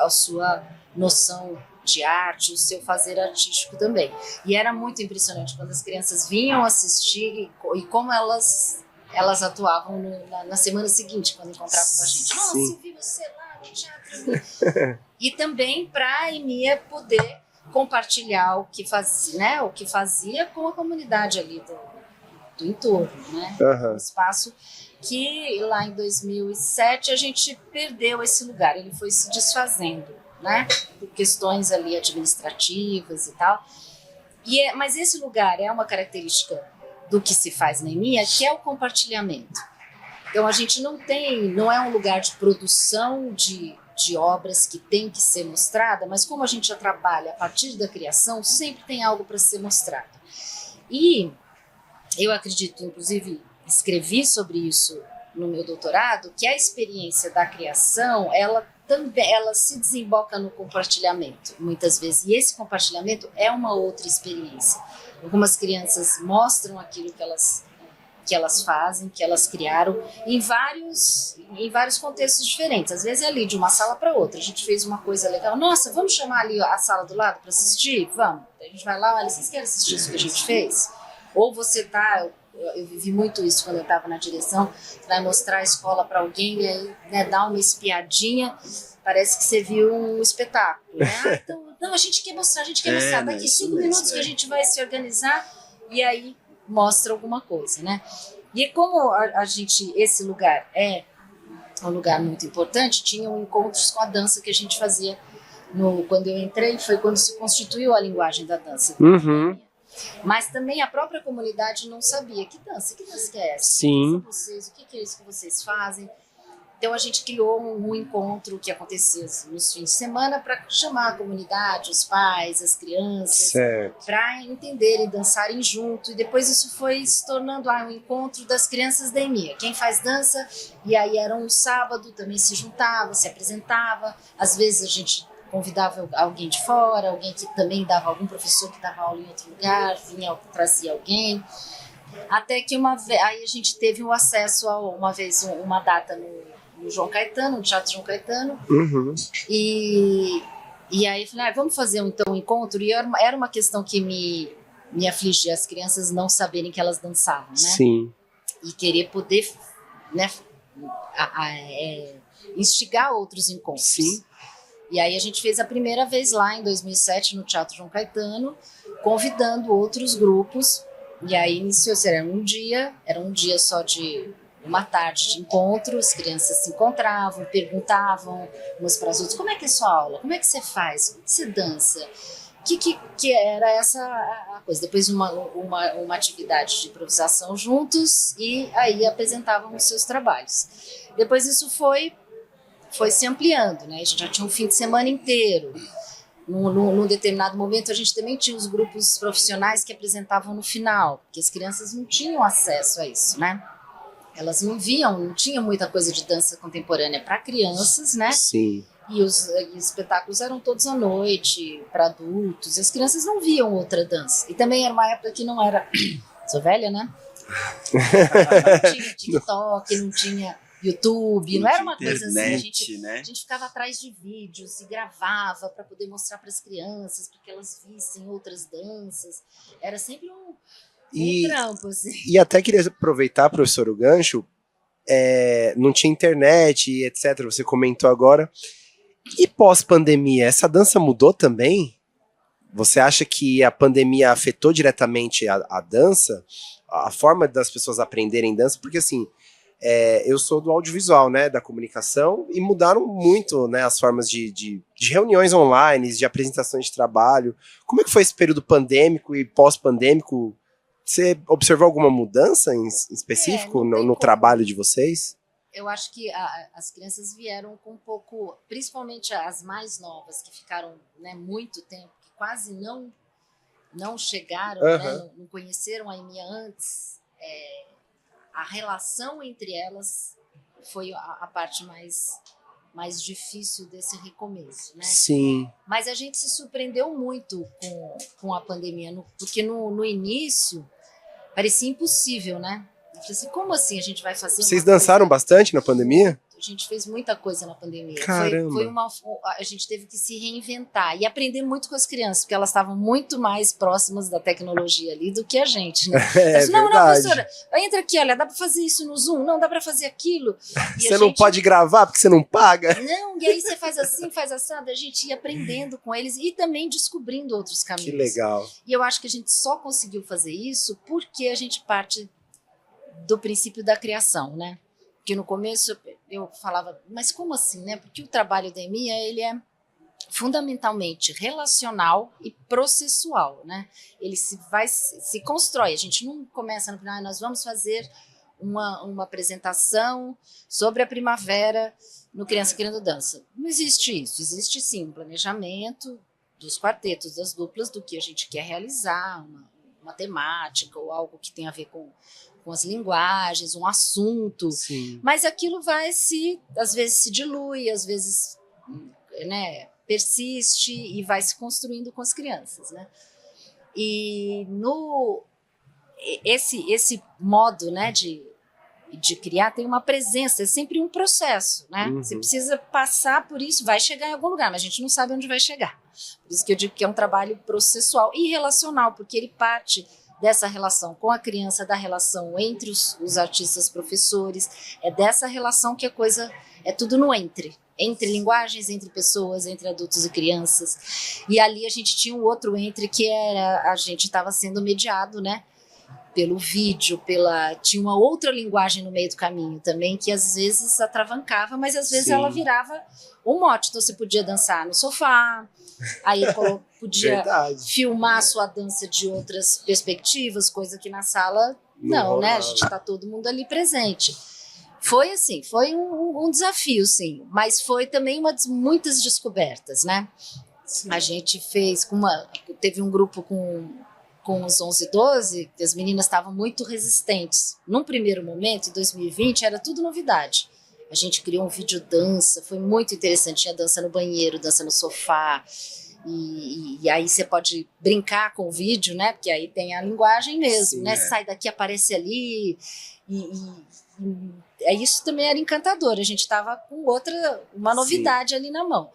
a sua noção de arte, o seu fazer artístico também. E era muito impressionante quando as crianças vinham assistir e como elas atuavam na semana seguinte, quando encontravam com a gente. Nossa, eu vi você lá no teatro. E também para a Emia poder compartilhar o que fazia, né? O que fazia com a comunidade ali do entorno, né? Uhum. Um espaço que lá em 2007 a gente perdeu esse lugar, ele foi se desfazendo, né? Por questões ali administrativas e tal. Mas esse lugar é uma característica do que se faz na EMIA, que é o compartilhamento. Então a gente não é um lugar de produção de obras que tem que ser mostrada, mas como a gente já trabalha a partir da criação, sempre tem algo para ser mostrado. E eu acredito, inclusive, escrevi sobre isso no meu doutorado, que a experiência da criação, ela se desemboca no compartilhamento, muitas vezes. E esse compartilhamento é uma outra experiência. Algumas crianças mostram aquilo que elas fazem, que elas criaram, em vários contextos diferentes. Às vezes é ali, de uma sala para outra. A gente fez uma coisa legal. Nossa, vamos chamar ali a sala do lado para assistir? Vamos. A gente vai lá, olha, vocês querem assistir isso que a gente fez? Ou você eu vivi muito isso quando eu estava na direção, você vai mostrar a escola para alguém e aí, né, dá uma espiadinha, parece que você viu um espetáculo, né? Então, não, a gente quer mostrar, daqui 5 minutos que a gente vai se organizar e aí mostra alguma coisa, né? E como esse lugar é um lugar muito importante, tinham encontros com a dança que a gente fazia quando eu entrei, foi quando se constituiu a linguagem da dança. Uhum. Mas também a própria comunidade não sabia que dança que é essa? Sim. O que é isso que vocês fazem? Então a gente criou um encontro que acontecia nos fins de semana para chamar a comunidade, os pais, as crianças, para entenderem e dançarem junto. E depois isso foi se tornando um encontro das crianças da EMIA. Quem faz dança, e aí era um sábado, também se juntava, se apresentava. Às vezes a gente convidava alguém de fora, alguém que também dava, algum professor que dava aula em outro lugar, trazia alguém. Até que aí a gente teve um acesso a uma data no João Caetano, no Teatro João Caetano. Uhum. E aí eu falei, vamos fazer então um encontro. E era uma questão que me afligia, as crianças não saberem que elas dançavam, né? Sim. e querer poder, né, instigar outros encontros. Sim. E aí a gente fez a primeira vez lá em 2007 no Teatro João Caetano, convidando outros grupos. E aí iniciou-se, era um dia só de uma tarde de encontro, as crianças se encontravam, perguntavam umas para as outras, como é que é a sua aula? Como é que você faz? Como é que você dança? Que era essa a coisa. Depois uma atividade de improvisação juntos e aí apresentavam os seus trabalhos. Depois isso foi se ampliando, né? A gente já tinha um fim de semana inteiro. Num determinado momento, a gente também tinha os grupos profissionais que apresentavam no final, porque as crianças não tinham acesso a isso, né? Elas não tinha muita coisa de dança contemporânea para crianças, né? Sim. E os espetáculos eram todos à noite, para adultos, e as crianças não viam outra dança. E também era uma época que não era... Sou velha, né? Não tinha TikTok, não tinha YouTube, não era uma coisa assim. A gente ficava atrás de vídeos e gravava para poder mostrar para as crianças, para que elas vissem outras danças. Era sempre um trampo, assim. E até queria aproveitar, professor, o gancho, não tinha internet, etc. Você comentou agora. E pós-pandemia, essa dança mudou também? Você acha que a pandemia afetou diretamente a dança? A forma das pessoas aprenderem dança? Porque assim, eu sou do audiovisual, né, da comunicação, e mudaram muito, né, as formas de reuniões online, de apresentações de trabalho. Como é que foi esse período pandêmico e pós-pandêmico? Você observou alguma mudança em específico no trabalho de vocês? Eu acho que as crianças vieram com um pouco, principalmente as mais novas, que ficaram, né, muito tempo, que quase não chegaram, né, não conheceram a EMEA antes. A relação entre elas foi a parte mais difícil desse recomeço, né? Sim. Mas a gente se surpreendeu muito com a pandemia, porque no início parecia impossível, né? Eu falei assim, como assim a gente vai fazer Vocês dançaram bastante na pandemia? A gente fez muita coisa na pandemia. Caramba. A gente teve que se reinventar e aprender muito com as crianças, porque elas estavam muito mais próximas da tecnologia ali do que a gente, né? Não, professora, entra aqui, olha, dá para fazer isso no Zoom? Não, dá para fazer aquilo. E você não pode gravar porque você não paga? Não, e aí você faz assim, faz assado, a gente ia aprendendo com eles e também descobrindo outros caminhos. Que legal. E eu acho que a gente só conseguiu fazer isso porque a gente parte do princípio da criação, né? Porque no começo eu falava, mas como assim, né? Porque o trabalho da EMEA, ele é fundamentalmente relacional e processual, né? Ele se constrói. A gente não começa no final, nós vamos fazer uma apresentação sobre a primavera no Criança Querendo Dança. Não existe isso. Existe sim um planejamento dos quartetos, das duplas, do que a gente quer realizar, uma temática ou algo que tem a ver com as linguagens, um assunto. Sim. Mas aquilo às vezes se dilui, às vezes, né, persiste e vai se construindo com as crianças, né? E esse modo, né, de criar tem uma presença, é sempre um processo, né? Uhum. Você precisa passar por isso, vai chegar em algum lugar, mas a gente não sabe onde vai chegar. Por isso que eu digo que é um trabalho processual e relacional, porque ele parte dessa relação com a criança, da relação entre os artistas professores, é dessa relação que a coisa é tudo no entre linguagens, entre pessoas, entre adultos e crianças. E ali a gente tinha um outro entre que era, a gente estava sendo mediado, né, pelo vídeo, tinha uma outra linguagem no meio do caminho também, que às vezes atravancava, mas às vezes ela virava um mote. Então você podia dançar no sofá, aí podia filmar a sua dança de outras perspectivas, coisa que na sala não, né? A gente está todo mundo ali presente. Foi assim, foi um desafio, sim, mas foi também muitas descobertas, né? Sim. A gente teve um grupo com os 11 e 12, que as meninas estavam muito resistentes. Num primeiro momento, em 2020, era tudo novidade. A gente criou um vídeo dança, foi muito interessante. Tinha dança no banheiro, dança no sofá. E aí você pode brincar com o vídeo, né? Porque aí tem a linguagem mesmo, sim, né? Sai daqui, aparece ali. Isso também era encantador. A gente estava com uma novidade, sim, ali na mão.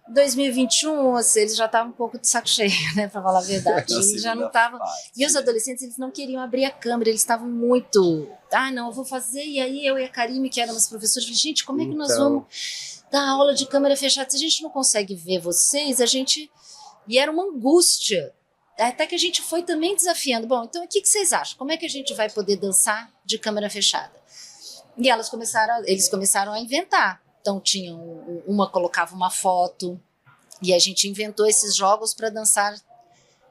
2021, assim, eles já estavam um pouco de saco cheio, né, para falar a verdade. Eles já não estavam. E os adolescentes, eles não queriam abrir a câmera, eles estavam muito. Ah, não, eu vou fazer. E aí eu e a Karime, que éramos professores, falei, gente, como é que nós vamos dar aula de câmera fechada? Se a gente não consegue ver vocês, a gente. E era uma angústia. Até que a gente foi também desafiando. Bom, então o que vocês acham? Como é que a gente vai poder dançar de câmera fechada? E eles começaram a inventar. Então uma colocava uma foto e a gente inventou esses jogos para dançar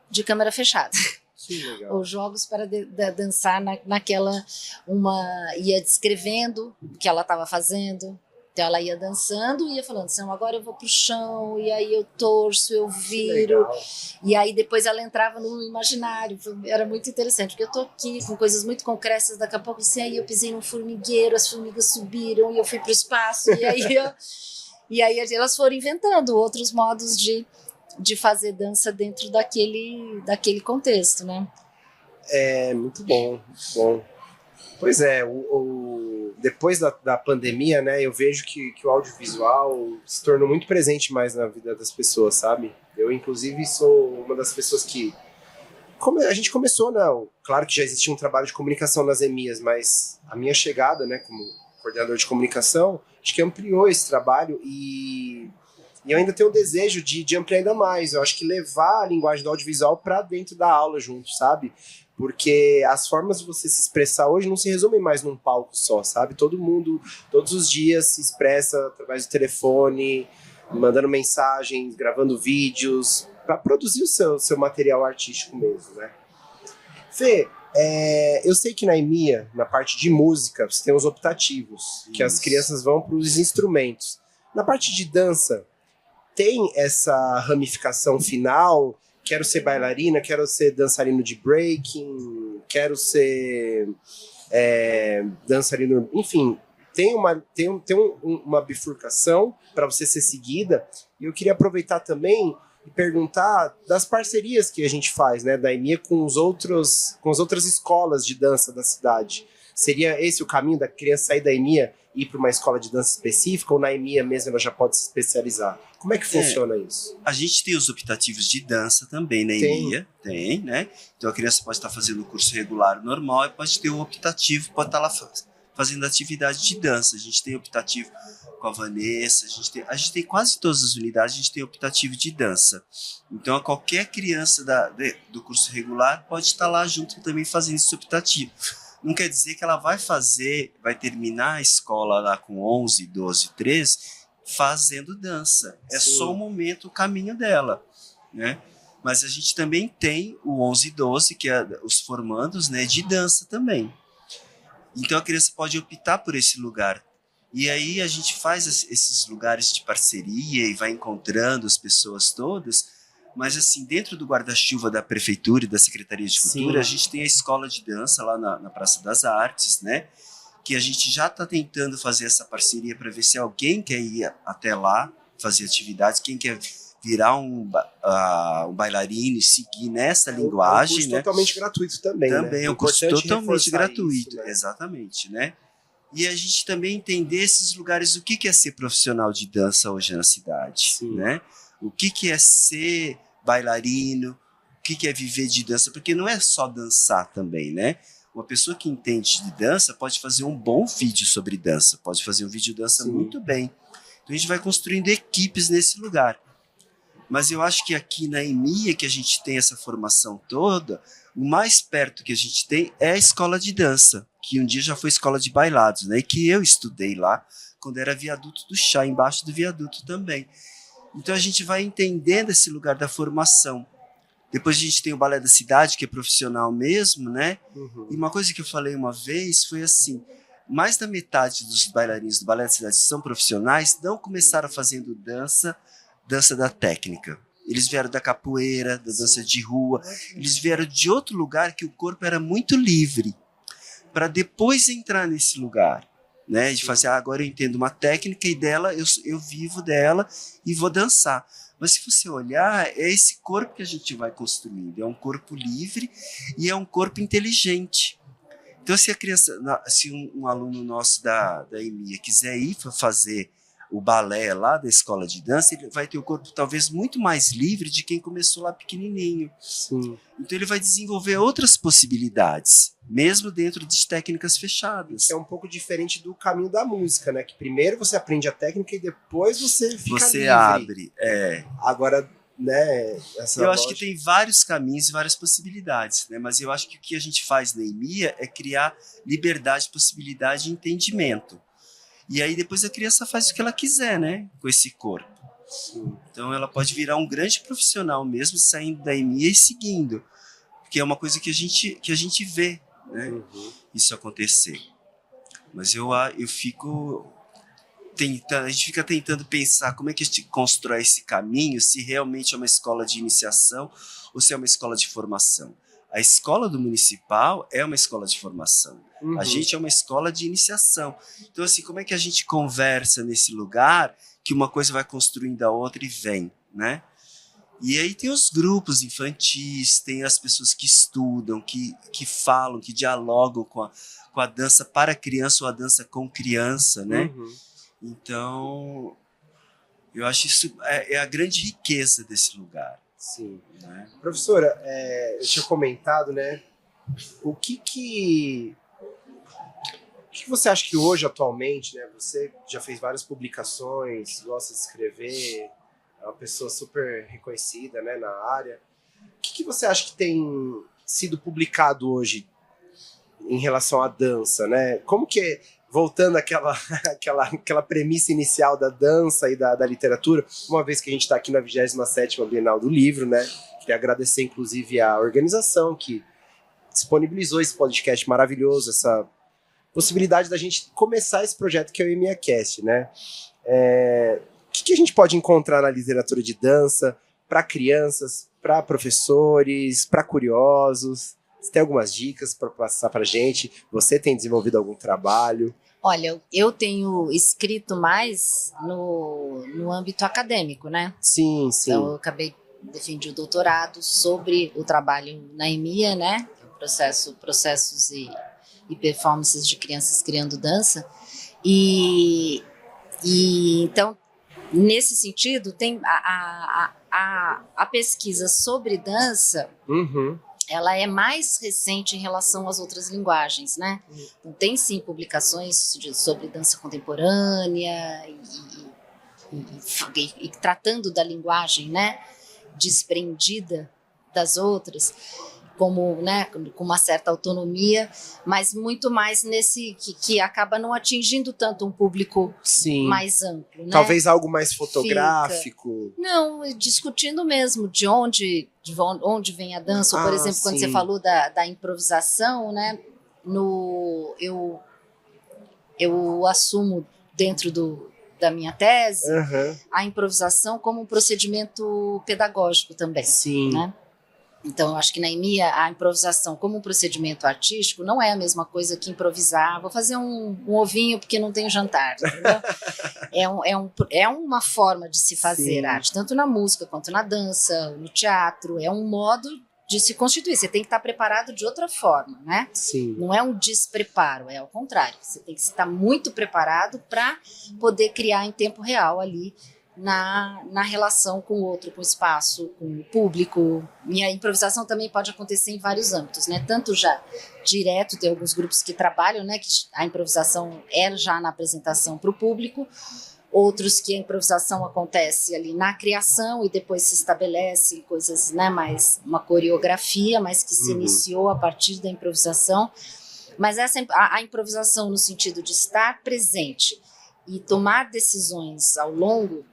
de câmera fechada. Que legal. Os jogos para dançar naquela, uma ia descrevendo o que ela estava fazendo. Então ela ia dançando e ia falando assim, agora eu vou pro chão, e aí eu torço, eu viro. E aí depois ela entrava no imaginário. Era muito interessante, porque eu tô aqui com coisas muito concretas, daqui a pouco assim, aí eu pisei num formigueiro, as formigas subiram e eu fui pro espaço. E aí elas foram inventando outros modos de fazer dança dentro daquele contexto, né? É, muito bom, muito bom. Pois é, depois da pandemia, né, eu vejo que o audiovisual se tornou muito presente mais na vida das pessoas, sabe? Eu, inclusive, sou uma das pessoas que... a gente começou, não, claro que já existia um trabalho de comunicação nas EMIAs, mas a minha chegada, né, como coordenador de comunicação, acho que ampliou esse trabalho e eu ainda tenho o desejo de ampliar ainda mais. Eu acho que levar a linguagem do audiovisual para dentro da aula junto, sabe? Porque as formas de você se expressar hoje não se resumem mais num palco só, sabe? Todo mundo, todos os dias, se expressa através do telefone, mandando mensagens, gravando vídeos, para produzir o seu material artístico mesmo, né? Fê, eu sei que na EMIA, na parte de música, você tem os optativos, que as crianças vão para os instrumentos. Na parte de dança, tem essa ramificação final? Quero ser bailarina, quero ser dançarino de breaking, quero ser dançarino... Enfim, tem uma bifurcação para você ser seguida. E eu queria aproveitar também e perguntar das parcerias que a gente faz, né, da EMIA com as outras escolas de dança da cidade. Seria esse o caminho da criança sair da EMIA e ir para uma escola de dança específica, ou na EMIA mesmo ela já pode se especializar? Como é que funciona isso? A gente tem os optativos de dança também na EMIA, tem, né? Então a criança pode estar fazendo o curso regular normal e pode ter o optativo, pode estar lá fazendo atividade de dança. A gente tem optativo com a Vanessa, a gente tem quase todas as unidades, a gente tem optativo de dança. Então qualquer criança do curso regular pode estar lá junto também fazendo esse optativo. Não quer dizer que ela vai terminar a escola lá com 11, 12, 13, fazendo dança. É só o momento, o caminho dela, né? Mas a gente também tem o 11 e 12, que é os formandos, né, de dança também. Então a criança pode optar por esse lugar. E aí a gente faz esses lugares de parceria e vai encontrando as pessoas todas. Mas, assim, dentro do guarda-chuva da Prefeitura e da Secretaria de Cultura, a gente tem a escola de dança lá na Praça das Artes, né? Que a gente já está tentando fazer essa parceria para ver se alguém quer ir até lá, fazer atividades, quem quer virar um bailarino e seguir nessa linguagem. É um curso, né? Totalmente gratuito também, né? Também é um curso totalmente gratuito, isso, né? Exatamente, né? E a gente também entender esses lugares, o que é ser profissional de dança hoje na cidade, né? O que é ser bailarino, o que é viver de dança, porque não é só dançar também, né? Uma pessoa que entende de dança pode fazer um bom vídeo sobre dança, pode fazer um vídeo de dança muito bem. Então a gente vai construindo equipes nesse lugar. Mas eu acho que aqui na EMIA, que a gente tem essa formação toda, o mais perto que a gente tem é a escola de dança, que um dia já foi escola de bailados, né? E que eu estudei lá, quando era viaduto do chá, embaixo do viaduto também. Então a gente vai entendendo esse lugar da formação. Depois a gente tem o Balé da Cidade, que é profissional mesmo, né? E uma coisa que eu falei uma vez foi assim, mais da metade dos bailarinos do Balé da Cidade que são profissionais, não começaram fazendo dança da técnica. Eles vieram da capoeira, da dança de rua, eles vieram de outro lugar que o corpo era muito livre, para depois entrar nesse lugar. Né, de fazer, agora eu entendo uma técnica e dela eu vivo dela e vou dançar. Mas se você olhar, é esse corpo que a gente vai construindo, é um corpo livre e é um corpo inteligente. Então se a criança, se um aluno nosso da EMIA quiser ir fazer o balé lá da escola de dança, ele vai ter o corpo talvez muito mais livre de quem começou lá pequenininho. Sim. Então ele vai desenvolver outras possibilidades, mesmo dentro de técnicas fechadas. É um pouco diferente do caminho da música, né? Que primeiro você aprende a técnica e depois você fica Você livre. abre. Agora, né? Eu acho que tem vários caminhos e várias possibilidades, né? Mas eu acho que o que a gente faz na EMEA é criar liberdade, possibilidade e entendimento. E aí depois a criança faz o que ela quiser, né? Com esse corpo. Sim. Então ela pode virar um grande profissional mesmo saindo da EMEA e seguindo. Porque é uma coisa que a gente vê, né? Isso acontecer. Mas eu fico tentando, a gente fica tentando pensar como é que a gente constrói esse caminho, se realmente é uma escola de iniciação ou se é uma escola de formação. A escola do municipal é uma escola de formação. A gente é uma escola de iniciação. Então, assim, como é que a gente conversa nesse lugar que uma coisa vai construindo a outra e vem, né? E aí tem os grupos infantis, tem as pessoas que estudam, que falam, que dialogam com a dança para criança ou a dança com criança, né? Então, eu acho isso é a grande riqueza desse lugar. Sim. Né? Professora, eu tinha comentado, né? O que você acha que hoje, atualmente, né? Você já fez várias publicações, gosta de escrever, é uma pessoa super reconhecida, né, na área. O que você acha que tem sido publicado hoje em relação à dança, né? Como que é, voltando àquela premissa inicial da dança e da literatura, uma vez que a gente está aqui na 27ª Bienal do Livro, né? Queria agradecer, inclusive, a organização que disponibilizou esse podcast maravilhoso, essa possibilidade da gente começar esse projeto que é o EMEAcast, né? O que a gente pode encontrar na literatura de dança para crianças, para professores, para curiosos? Você tem algumas dicas para passar para a gente? Você tem desenvolvido algum trabalho? Olha, eu tenho escrito mais no âmbito acadêmico, né? Sim, sim. Então, eu defendi o doutorado sobre o trabalho na EMEA, né? Processos e performances de crianças criando dança. E então, nesse sentido, tem a pesquisa sobre dança, ela é mais recente em relação às outras linguagens, né? Então, tem sim publicações sobre dança contemporânea e tratando da linguagem, né, desprendida das outras, como, né, com uma certa autonomia, mas muito mais nesse que acaba não atingindo tanto um público mais amplo, né? Talvez algo mais fotográfico. Não, discutindo mesmo de onde vem a dança, ou, por exemplo, quando você falou da improvisação, né? Eu assumo dentro da minha tese a improvisação como um procedimento pedagógico também, né? Então, eu acho que na EMEA a improvisação como um procedimento artístico não é a mesma coisa que improvisar. Vou fazer um ovinho porque não tenho jantar. É uma forma de se fazer arte, tanto na música quanto na dança, no teatro. É um modo de se constituir. Você tem que estar preparado de outra forma, né? Não é um despreparo, é ao contrário. Você tem que estar muito preparado para poder criar em tempo real ali, na relação com o outro, com o espaço, com o público. E a improvisação também pode acontecer em vários âmbitos, né? Tanto já direto, tem alguns grupos que trabalham, né, que a improvisação é já na apresentação para o público, outros que a improvisação acontece ali na criação e depois se estabelece coisas, né, mais uma coreografia, mas que se iniciou a partir da improvisação. Mas a improvisação no sentido de estar presente e tomar decisões ao longo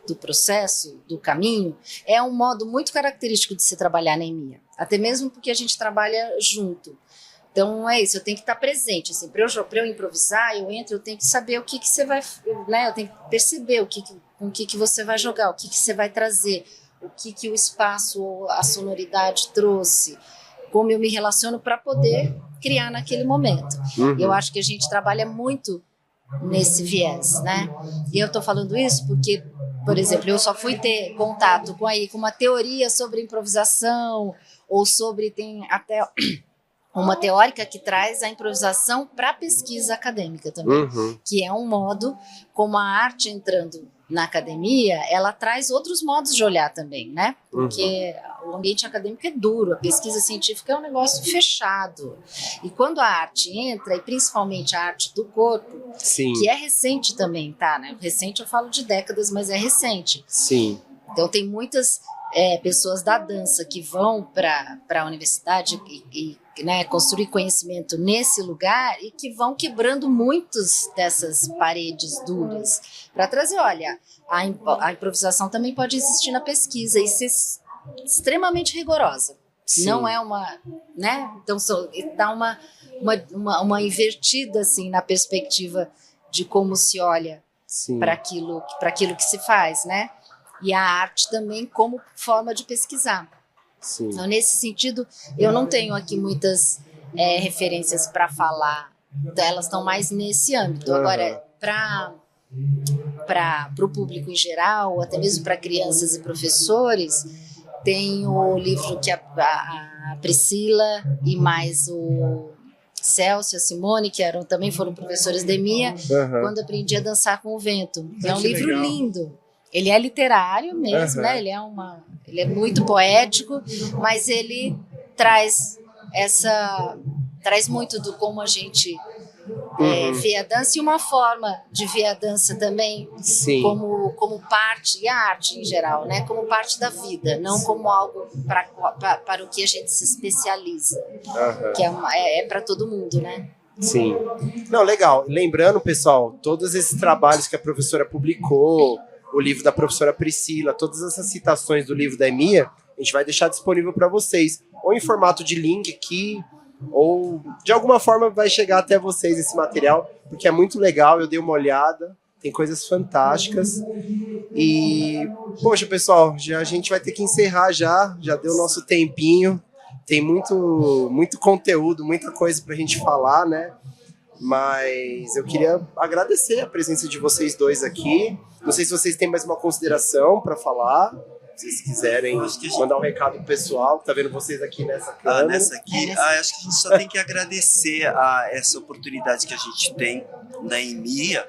do processo, do caminho, é um modo muito característico de se trabalhar na EMEA, até mesmo porque a gente trabalha junto. Então é isso, eu tenho que estar presente, assim, para eu improvisar, eu tenho que saber o que você vai, né, eu tenho que perceber com o que você vai jogar, o que você vai trazer, o que o espaço ou a sonoridade trouxe, como eu me relaciono para poder criar naquele momento. Eu acho que a gente trabalha muito nesse viés, né? E eu estou falando isso porque, por exemplo, eu só fui ter contato com uma teoria sobre improvisação, ou tem até uma teórica que traz a improvisação para a pesquisa acadêmica também, que é um modo como a arte entrando na academia, ela traz outros modos de olhar também, né? Porque o ambiente acadêmico é duro, a pesquisa científica é um negócio fechado. E quando a arte entra, e principalmente a arte do corpo, Sim. que é recente também, tá? Né? Recente eu falo de décadas, mas é recente. Sim. Então tem muitas pessoas da dança que vão para a universidade e né, construir conhecimento nesse lugar e que vão quebrando muitas dessas paredes duras para trazer, olha, a improvisação também pode existir na pesquisa e ser extremamente rigorosa. Sim. Não é uma, né? Então dá uma invertida assim na perspectiva de como se olha para aquilo que se faz, né? E a arte também como forma de pesquisar. Sim. Então, nesse sentido, eu não tenho aqui muitas referências para falar, elas estão mais nesse âmbito. Agora, para o público em geral, ou até mesmo para crianças e professores, tem o livro que a Priscila e mais o Celso e a Simone, que também foram professores de EMIA, quando aprendi a dançar com o vento. É um livro legal. Lindo. Ele é literário mesmo, né? Ele é muito poético, mas ele traz muito do como a gente vê a dança e uma forma de ver a dança também como parte, e a arte em geral, né? Como parte da vida, não como algo para o que a gente se especializa, que é para todo mundo, né? Sim. Não, legal. Lembrando, pessoal, todos esses trabalhos que a professora publicou, o livro da professora Priscila, todas essas citações do livro da EMIA, a gente vai deixar disponível para vocês, ou em formato de link aqui, ou de alguma forma vai chegar até vocês esse material, porque é muito legal, eu dei uma olhada, tem coisas fantásticas. E, poxa, pessoal, a gente vai ter que encerrar já deu o nosso tempinho, tem muito conteúdo, muita coisa pra gente falar, né? Mas eu queria agradecer a presença de vocês dois aqui. Não sei se vocês têm mais uma consideração para falar. Se vocês quiserem mandar um recado pro pessoal que tá vendo vocês aqui nessa câmera. Nessa aqui, acho que a gente só tem que agradecer a essa oportunidade que a gente tem na EMIA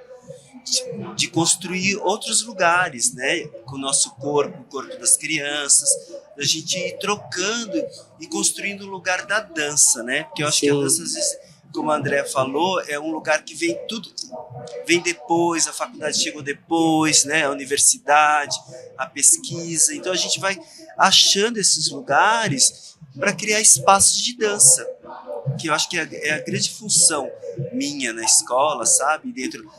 de construir outros lugares, né? Com o nosso corpo, o corpo das crianças, da gente ir trocando e construindo o lugar da dança, né? Porque eu acho que a dança, às vezes, como a Andrea falou, é um lugar que vem depois, a faculdade chegou depois, né? A universidade, a pesquisa. Então a gente vai achando esses lugares para criar espaços de dança, que eu acho que é a grande função minha na escola, sabe? Dentro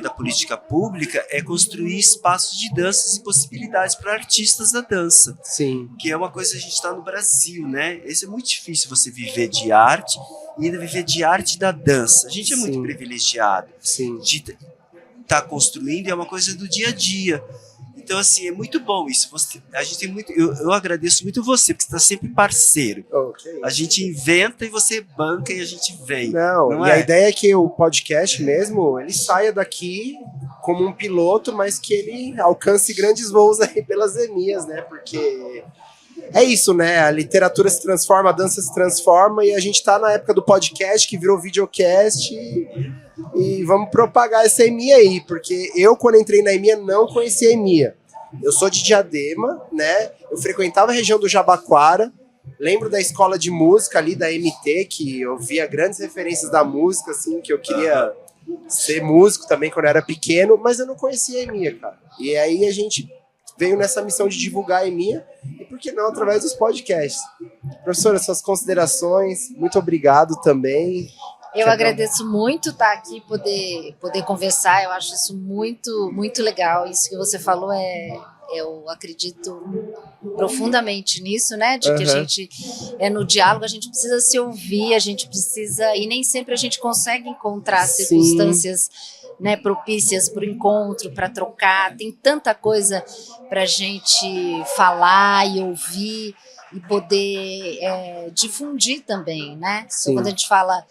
da política pública, é construir espaços de danças e possibilidades para artistas da dança. Sim. Que é uma coisa que a gente está no Brasil, né? Esse é muito difícil, você viver de arte e ainda viver de arte da dança. A gente é muito privilegiado de estar construindo, e é uma coisa do dia a dia. Então, assim, é muito bom isso. A gente tem muito. Eu agradeço muito você, porque você está sempre parceiro. Okay. A gente inventa e você banca e a gente vem. Não e a ideia é que o podcast mesmo, ele saia daqui como um piloto, mas que ele alcance grandes voos aí pelas EMIAs, né? Porque é isso, né? A literatura se transforma, a dança se transforma, e a gente tá na época do podcast, que virou videocast, e vamos propagar essa EMIA aí, porque eu, quando entrei na EMIA, não conhecia a EMIA. Eu sou de Diadema, né? Eu frequentava a região do Jabaquara, lembro da escola de música ali, da MT, que eu via grandes referências da música, assim, que eu queria ser músico também quando eu era pequeno, mas eu não conhecia a EMIA, cara. E aí a gente veio nessa missão de divulgar a EMIA, e por que não, através dos podcasts. Professora, suas considerações, muito obrigado também. Eu agradeço muito estar aqui, poder conversar. Eu acho isso muito, muito legal. Isso que você falou eu acredito profundamente nisso, né? De que a gente no diálogo, a gente precisa se ouvir, a gente precisa, e nem sempre a gente consegue encontrar circunstâncias, né, propícias para o encontro, para trocar. Tem tanta coisa para a gente falar e ouvir e poder difundir também, né? Então, quando a gente fala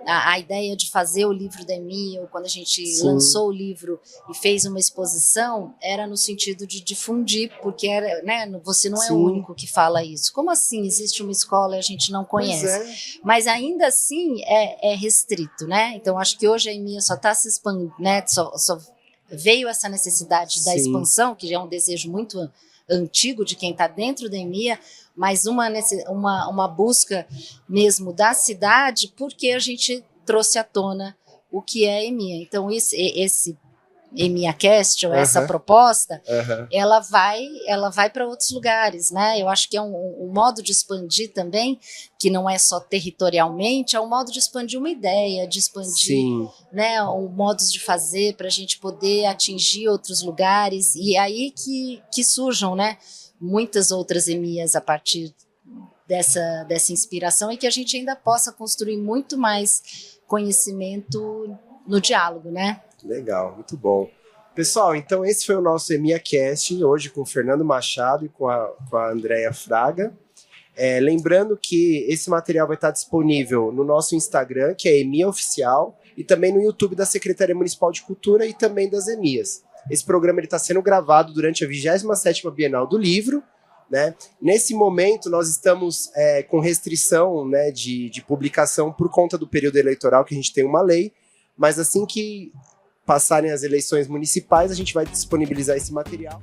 a ideia de fazer o livro da EMIA, ou quando a gente Sim. lançou o livro e fez uma exposição, era no sentido de difundir, porque era, né, você não é Sim. o único que fala isso. Como assim existe uma escola e a gente não conhece? Pois é. Mas ainda assim é restrito, né? Então acho que hoje a EMIA só está se expandindo, né? Só veio essa necessidade da Sim. expansão, que já é um desejo muito antigo de quem está dentro da EMIA, mas uma busca mesmo da cidade, porque a gente trouxe à tona o que é a EMIA. Então esse EMIAcast, ou essa proposta, ela vai para outros lugares, né? Eu acho que é um modo de expandir também, que não é só territorialmente, é um modo de expandir uma ideia, de expandir, Sim. né, modos de fazer para a gente poder atingir outros lugares, e aí que surjam, né, muitas outras EMIAs a partir dessa inspiração, e que a gente ainda possa construir muito mais conhecimento no diálogo, né? Legal, muito bom. Pessoal, então esse foi o nosso EMIAcast, hoje com o Fernando Machado e com a Andréia Fraga. Lembrando que esse material vai estar disponível no nosso Instagram, que é EMIA Oficial, e também no YouTube da Secretaria Municipal de Cultura e também das EMIAs. Esse programa está sendo gravado durante a 27ª Bienal do Livro, né? Nesse momento, nós estamos com restrição, né, de publicação por conta do período eleitoral, que a gente tem uma lei, mas assim que passarem as eleições municipais, a gente vai disponibilizar esse material.